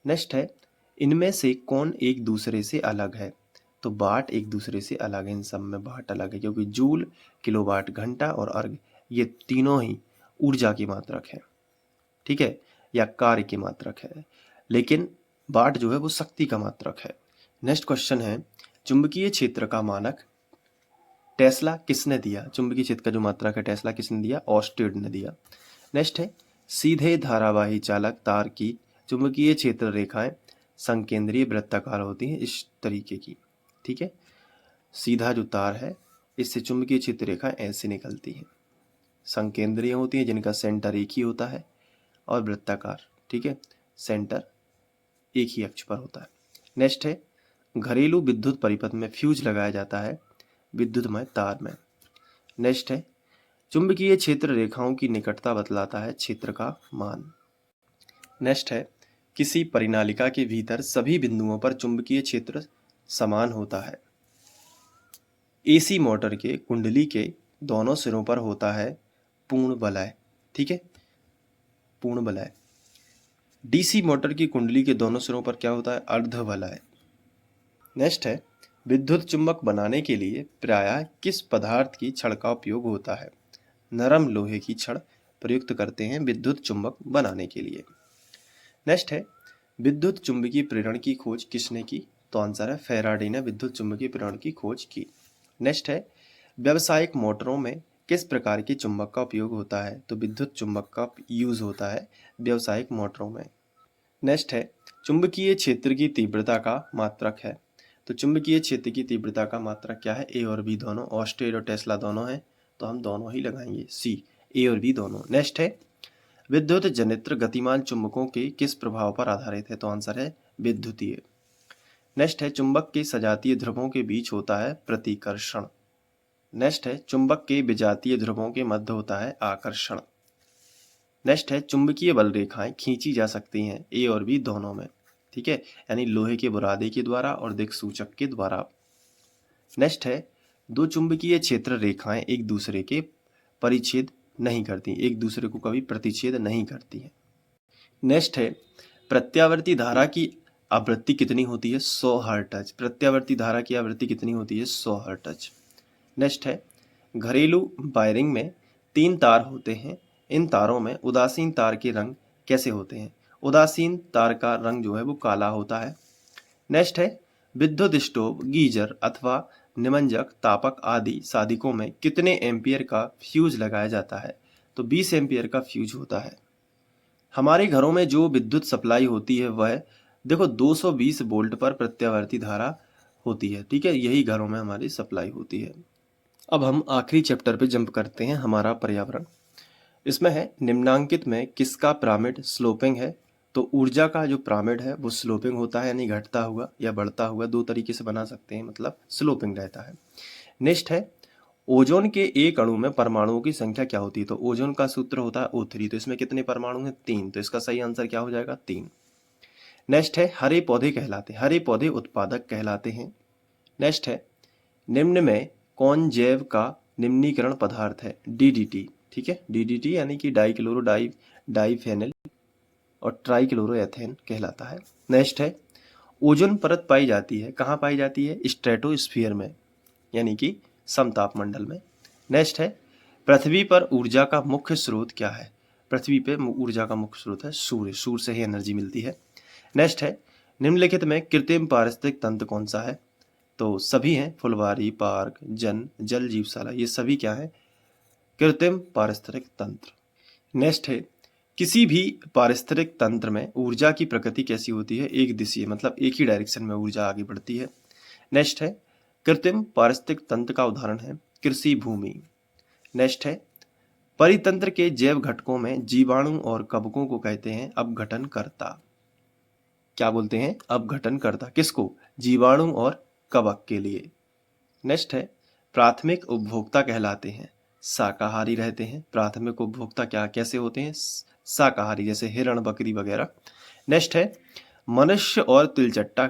नेक्स्ट है इनमें से कौन एक दूसरे से अलग है? तो वाट एक दूसरे से अलग है, इन सब में वाट अलग है, क्योंकि जूल, किलोवाट घंटा और अर्ग ये तीनों ही ऊर्जा की मात्रक है, ठीक है, या कार्य की मात्रक है, लेकिन वाट जो है वो शक्ति का मात्रक है। नेक्स्ट क्वेश्चन है चुंबकीय क्षेत्र का मानक टेस्ला किसने दिया? चुंबकीय क्षेत्र का जो मात्रक है टेस्ला किसने दिया? ऑस्टेड ने दिया। नेक्स्ट है सीधे धारावाही चालक तार की चुंबकीय क्षेत्र रेखाएं संकेंद्रीय वृत्ताकार होती हैं इस तरीके की, ठीक है। सीधा जो तार है इससे चुंबकीय क्षेत्र रेखाएं ऐसे निकलती हैं, संकेंद्रीय होती हैं जिनका सेंटर एक ही होता है, और वृत्ताकार, ठीक है, सेंटर एक ही अक्ष पर होता है। नेक्स्ट है घरेलू विद्युत परिपथ में फ्यूज लगाया जाता है विद्युतमय तार में। नेक्स्ट है चुंबकीय क्षेत्र रेखाओं की निकटता बतलाता है क्षेत्र का मान। नेक्स्ट है किसी परिनालिका के भीतर सभी बिंदुओं पर चुंबकीय क्षेत्र समान होता है। एसी मोटर के कुंडली के दोनों सिरों पर होता है पूर्ण वलय, ठीक है, पूर्ण वलय। डीसी मोटर की कुंडली के दोनों सिरों पर क्या होता है? अर्ध वलय। नेक्स्ट है विद्युत चुंबक बनाने के लिए प्रायः किस पदार्थ की छड़ का उपयोग होता है? नरम लोहे की छड़ प्रयुक्त करते हैं विद्युत चुंबक बनाने के लिए। नेक्स्ट है विद्युत चुंबकीय प्रेरण की खोज किसने की? तो आंसर है फैराडे ने विद्युत चुंबकीय प्रेरण की खोज की। नेक्स्ट है व्यावसायिक मोटरों में किस प्रकार के चुंबक का उपयोग होता है? तो विद्युत चुंबक का यूज होता है व्यावसायिक मोटरों में। नेक्स्ट है चुंबकीय क्षेत्र की तीव्रता का मात्रक है, तो चुंबकीय क्षेत्र की तीव्रता का मात्रक क्या है? ए और बी दोनों, ऑस्टेड और टेस्ला दोनों हैं, तो हम दोनों ही लगाएंगे, सी, ए और बी दोनों। नेक्स्ट है विद्युत जनित्र गतिमान चुंबकों के किस प्रभाव पर आधारित है? तो आंसर है विद्युतीय। नेक्स्ट है चुंबक के सजातीय ध्रुवों के बीच होता है प्रतिकर्षण। नेक्स्ट है चुंबक के विजातीय ध्रुवों के मध्य होता है आकर्षण। नेक्स्ट है चुंबकीय बल रेखाएं खींची जा सकती हैं ए और बी दोनों में, ठीक है, यानी लोहे के बुरादे के द्वारा और दिक्सूचक के द्वारा। नेक्स्ट है दो चुंबकीय क्षेत्र रेखाएं एक दूसरे के परिच्छेद नहीं करती, एक दूसरे को कभी प्रतिच्छेद नहीं करती हैं। नेक्स्ट है प्रत्यावर्ती धारा की आवृत्ति कितनी होती है 100 हर्ट्ज। प्रत्यावर्ती धारा की आवृत्ति कितनी होती है 100 हर्ट्ज। नेक्स्ट है घरेलू वायरिंग में 3 तार होते हैं, इन तारों में उदासीन तार के रंग कैसे होते हैं। उदासीन तार का रंग जो है वो काला होता है। नेक्स्ट है विद्युत स्टोव, गीजर अथवा निमंजक, तापक आदि साधिकों में कितने एम्पियर का फ्यूज लगाया जाता है। तो 20 एम्पियर का फ्यूज होता है। हमारे घरों में जो विद्युत सप्लाई होती है वह देखो 220 वोल्ट पर प्रत्यावर्ती धारा होती है, ठीक है, यही घरों में हमारी सप्लाई होती है। अब हम आखिरी चैप्टर पे जंप करते हैं, हमारा पर्यावरण। इसमें है निम्नांकित में किसका पिरामिड स्लोपिंग है। तो ऊर्जा का जो पिरामिड है वो स्लोपिंग होता है, यानी घटता हुआ या बढ़ता हुआ, दो तरीके से बना सकते हैं, मतलब स्लोपिंग रहता है। नेक्स्ट है ओजोन के एक अणु में परमाणुओं की संख्या क्या होती है। तो ओजोन का सूत्र होता है O3, तो इसमें कितने परमाणु हैं 3, तो इसका सही आंसर क्या हो जाएगा 3। नेक्स्ट है हरे पौधे कहलाते हैं, हरे पौधे उत्पादक कहलाते हैं। नेक्स्ट है निम्न में कौन जैव का निम्नीकरण पदार्थ है। DDT, ठीक है, DDT यानी कि डाइक्लोरो डाइफेनिल और ट्राइक्लोरोएथेन कहलाता है। नेक्स्ट है ओजोन परत पाई जाती है, कहाँ पाई जाती है स्ट्रेटोस्फीयर में, यानी कि समताप मंडल में। नेक्स्ट है पृथ्वी पर ऊर्जा का मुख्य स्रोत क्या है। पृथ्वी पे ऊर्जा का मुख्य स्रोत है सूर्य, सूर्य से ही एनर्जी मिलती है। नेक्स्ट है निम्नलिखित में कृत्रिम पारिस्थितिक तंत्र कौन सा है। तो सभी हैं, फुलवारी, पार्क, जल जीवशाला, ये सभी क्या है कृत्रिम पारिस्थितिक तंत्र। नेक्स्ट है किसी भी पारिस्थितिक तंत्र में ऊर्जा की प्रकृति कैसी होती है, एक दिशीय, मतलब एक ही डायरेक्शन में ऊर्जा आगे बढ़ती है। नेक्स्ट है कृत्रिम पारिस्थितिक तंत्र का उदाहरण है कृषि भूमि। नेक्स्ट है परितंत्र के जैव घटकों में जीवाणु और कवकों को कहते हैं अपघटनकर्ता। क्या बोलते हैं अपघटनकर्ता, किसको, जीवाणु और कवक के लिए। नेक्स्ट है प्राथमिक उपभोक्ता कहलाते हैं शाकाहारी रहते हैं। प्राथमिक उपभोक्ता क्या कैसे होते हैं शाकाहारी, जैसे हिरण, बकरी वगैरह। नेक्स्ट है मनुष्य और तिलचट्टा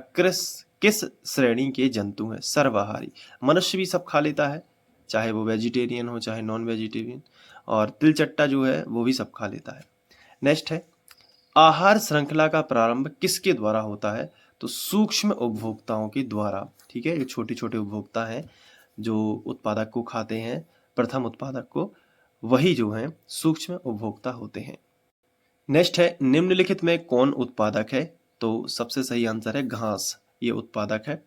किस श्रेणी के जंतु हैं, सर्वाहारी। मनुष्य भी सब खा लेता है, चाहे वो वेजिटेरियन हो चाहे नॉन वेजिटेरियन, और तिलचट्टा जो है वो भी सब खा लेता है। नेक्स्ट है आहार श्रृंखला का प्रारंभ किसके द्वारा होता है। तो सूक्ष्म उपभोक्ताओं के द्वारा, ठीक है, जो छोटे छोटे उपभोक्ता हैं जो उत्पादक को खाते हैं, प्रथम उत्पादक को, वही जो हैं सूक्ष्म उपभोक्ता होते हैं। नेक्स्ट है निम्नलिखित में कौन उत्पादक है। तो सबसे सही आंसर है घास, ये उत्पादक है।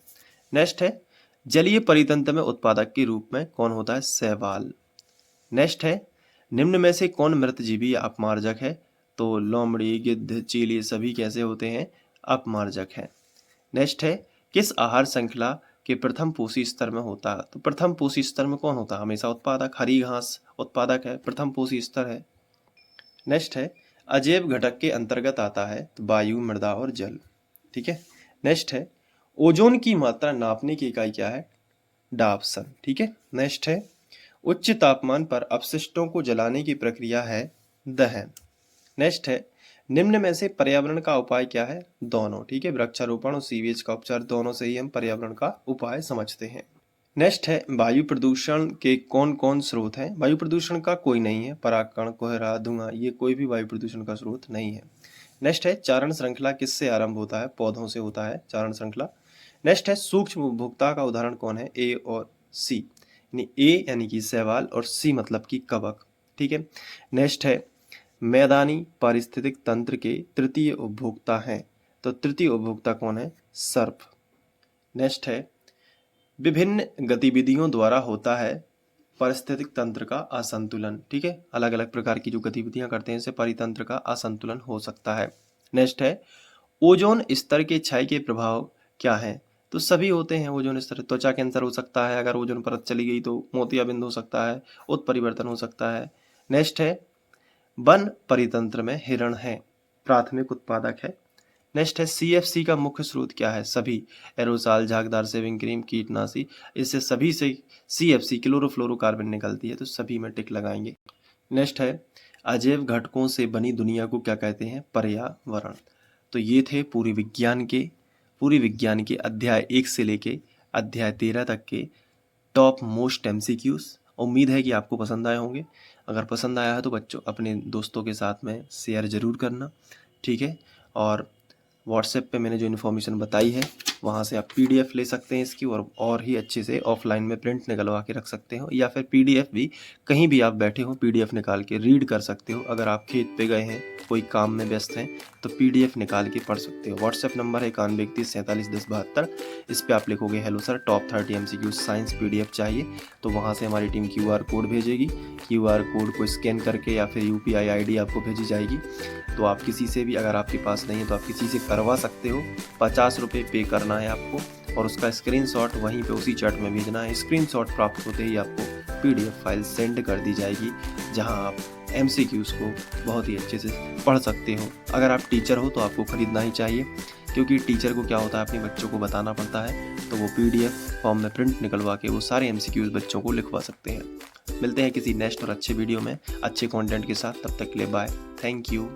नेक्स्ट है जलीय परितंत्र में उत्पादक के रूप में कौन होता है शैवाल। नेक्स्ट है निम्न में से कौन मृतजीवी अपमार्जक है। तो लोमड़ी, गिद्ध, चील सभी कैसे होते हैं अपमार्जक हैं। नेक्स्ट है किस आहार श्रृंखला के प्रथम पोषी स्तर में होता है। तो प्रथम पोषी स्तर में कौन होता है हमेशा उत्पादक, हरी घास उत्पादक है, प्रथम पोषी स्तर है। नेक्स्ट है अजैव घटक के अंतर्गत आता है तो वायु, मृदा और जल, ठीक है। नेक्स्ट है ओजोन की मात्रा नापने की इकाई क्या है डाप्सन, ठीक है। नेक्स्ट है उच्च तापमान पर अपशिष्टों को जलाने की प्रक्रिया है दहन। नेक्स्ट है निम्न में से पर्यावरण का उपाय क्या है दोनों, ठीक है, वृक्षारोपण और सीवेज का उपचार, दोनों से ही हम पर्यावरण का उपाय समझते हैं। नेक्स्ट है वायु प्रदूषण के कौन कौन स्रोत हैं। वायु प्रदूषण का कोई नहीं है, परागकण, कोहरा, धुआं, ये कोई भी वायु प्रदूषण का स्रोत नहीं है। नेक्स्ट है चारण श्रृंखला किससे आरंभ होता है, पौधों से होता है चारण श्रृंखला। नेक्स्ट है सूक्ष्म उपभोक्ता का उदाहरण कौन है, ए और सी, यानी ए यानी कि शैवाल और सी मतलब कि कवक, ठीक है। नेक्स्ट है मैदानी पारिस्थितिक तंत्र के तृतीय उपभोक्ता हैं, तो तृतीय उपभोक्ता कौन है सर्प। नेक्स्ट है विभिन्न गतिविधियों द्वारा होता है पारिस्थितिक तंत्र का असंतुलन, ठीक है, अलग अलग प्रकार की जो गतिविधियां करते हैं इससे परितंत्र का असंतुलन हो सकता है। नेक्स्ट है ओजोन स्तर के क्षय के प्रभाव क्या है। तो सभी होते हैं ओजोन स्तर, त्वचा कैंसर हो सकता है, अगर ओजोन परत चली गई तो मोतियाबिंद हो सकता है, उत्परिवर्तन हो सकता है। नेक्स्ट है वन परितंत्र में हिरण है प्राथमिक उत्पादक है, नेक्स्ट है CFC का मुख्य स्रोत क्या है? सभी एरोसॉल, झागदार सेविंग क्रीम, कीटनाशी, इससे सभी से CFC क्लोरोफ्लोरोकार्बन निकलती है, तो सभी में टिक लगाएंगे। नेक्स्ट है अजैव घटकों से बनी दुनिया को क्या कहते हैं? पर्यावरण। तो ये थे पूरी विज्ञान के अध्याय 1 से लेके अध्याय 13 तक के टॉप मोस्ट MCQs। उम्मीद है कि आपको पसंद आए होंगे। अगर पसंद आया है तो बच्चों अपने दोस्तों के साथ में शेयर ज़रूर करना, ठीक है। और व्हाट्सएप पे मैंने जो इन्फॉर्मेशन बताई है वहाँ से आप PDF ले सकते हैं इसकी, और ही अच्छे से ऑफलाइन में प्रिंट निकलवा के रख सकते हो, या फिर PDF भी कहीं भी आप बैठे हो PDF निकाल के रीड कर सकते हो। अगर आप खेत पे गए हैं, कोई काम में व्यस्त हैं, तो PDF निकाल के पढ़ सकते हो। व्हाट्सएप नंबर है 9131471072। इस पर आप लिखोगे hello sir top 30 MCQ science PDF चाहिए, तो वहाँ से हमारी टीम QR कोड भेजेगी। QR कोड को स्कैन करके या फिर UPI ID आपको भेजी जाएगी। तो आप किसी से भी, अगर आपके पास नहीं है तो आप किसी से करवा सकते हो। 50 रुपये पे करना है आपको, और उसका स्क्रीनशॉट वहीं पे उसी चैट में भेजना है। स्क्रीनशॉट प्राप्त होते ही आपको PDF फाइल सेंड कर दी जाएगी, जहां आप MCQs को बहुत ही अच्छे से पढ़ सकते हो। अगर आप टीचर हो तो आपको ख़रीदना ही चाहिए, क्योंकि टीचर को क्या होता है, अपने बच्चों को बताना पड़ता है, तो वो PDF फॉर्म में प्रिंट निकलवा के वो सारे MCQs बच्चों को लिखवा सकते हैं। मिलते हैं किसी नेक्स्ट और अच्छे वीडियो में अच्छे कंटेंट के साथ। तब तक के लिए बाय, थैंक यू।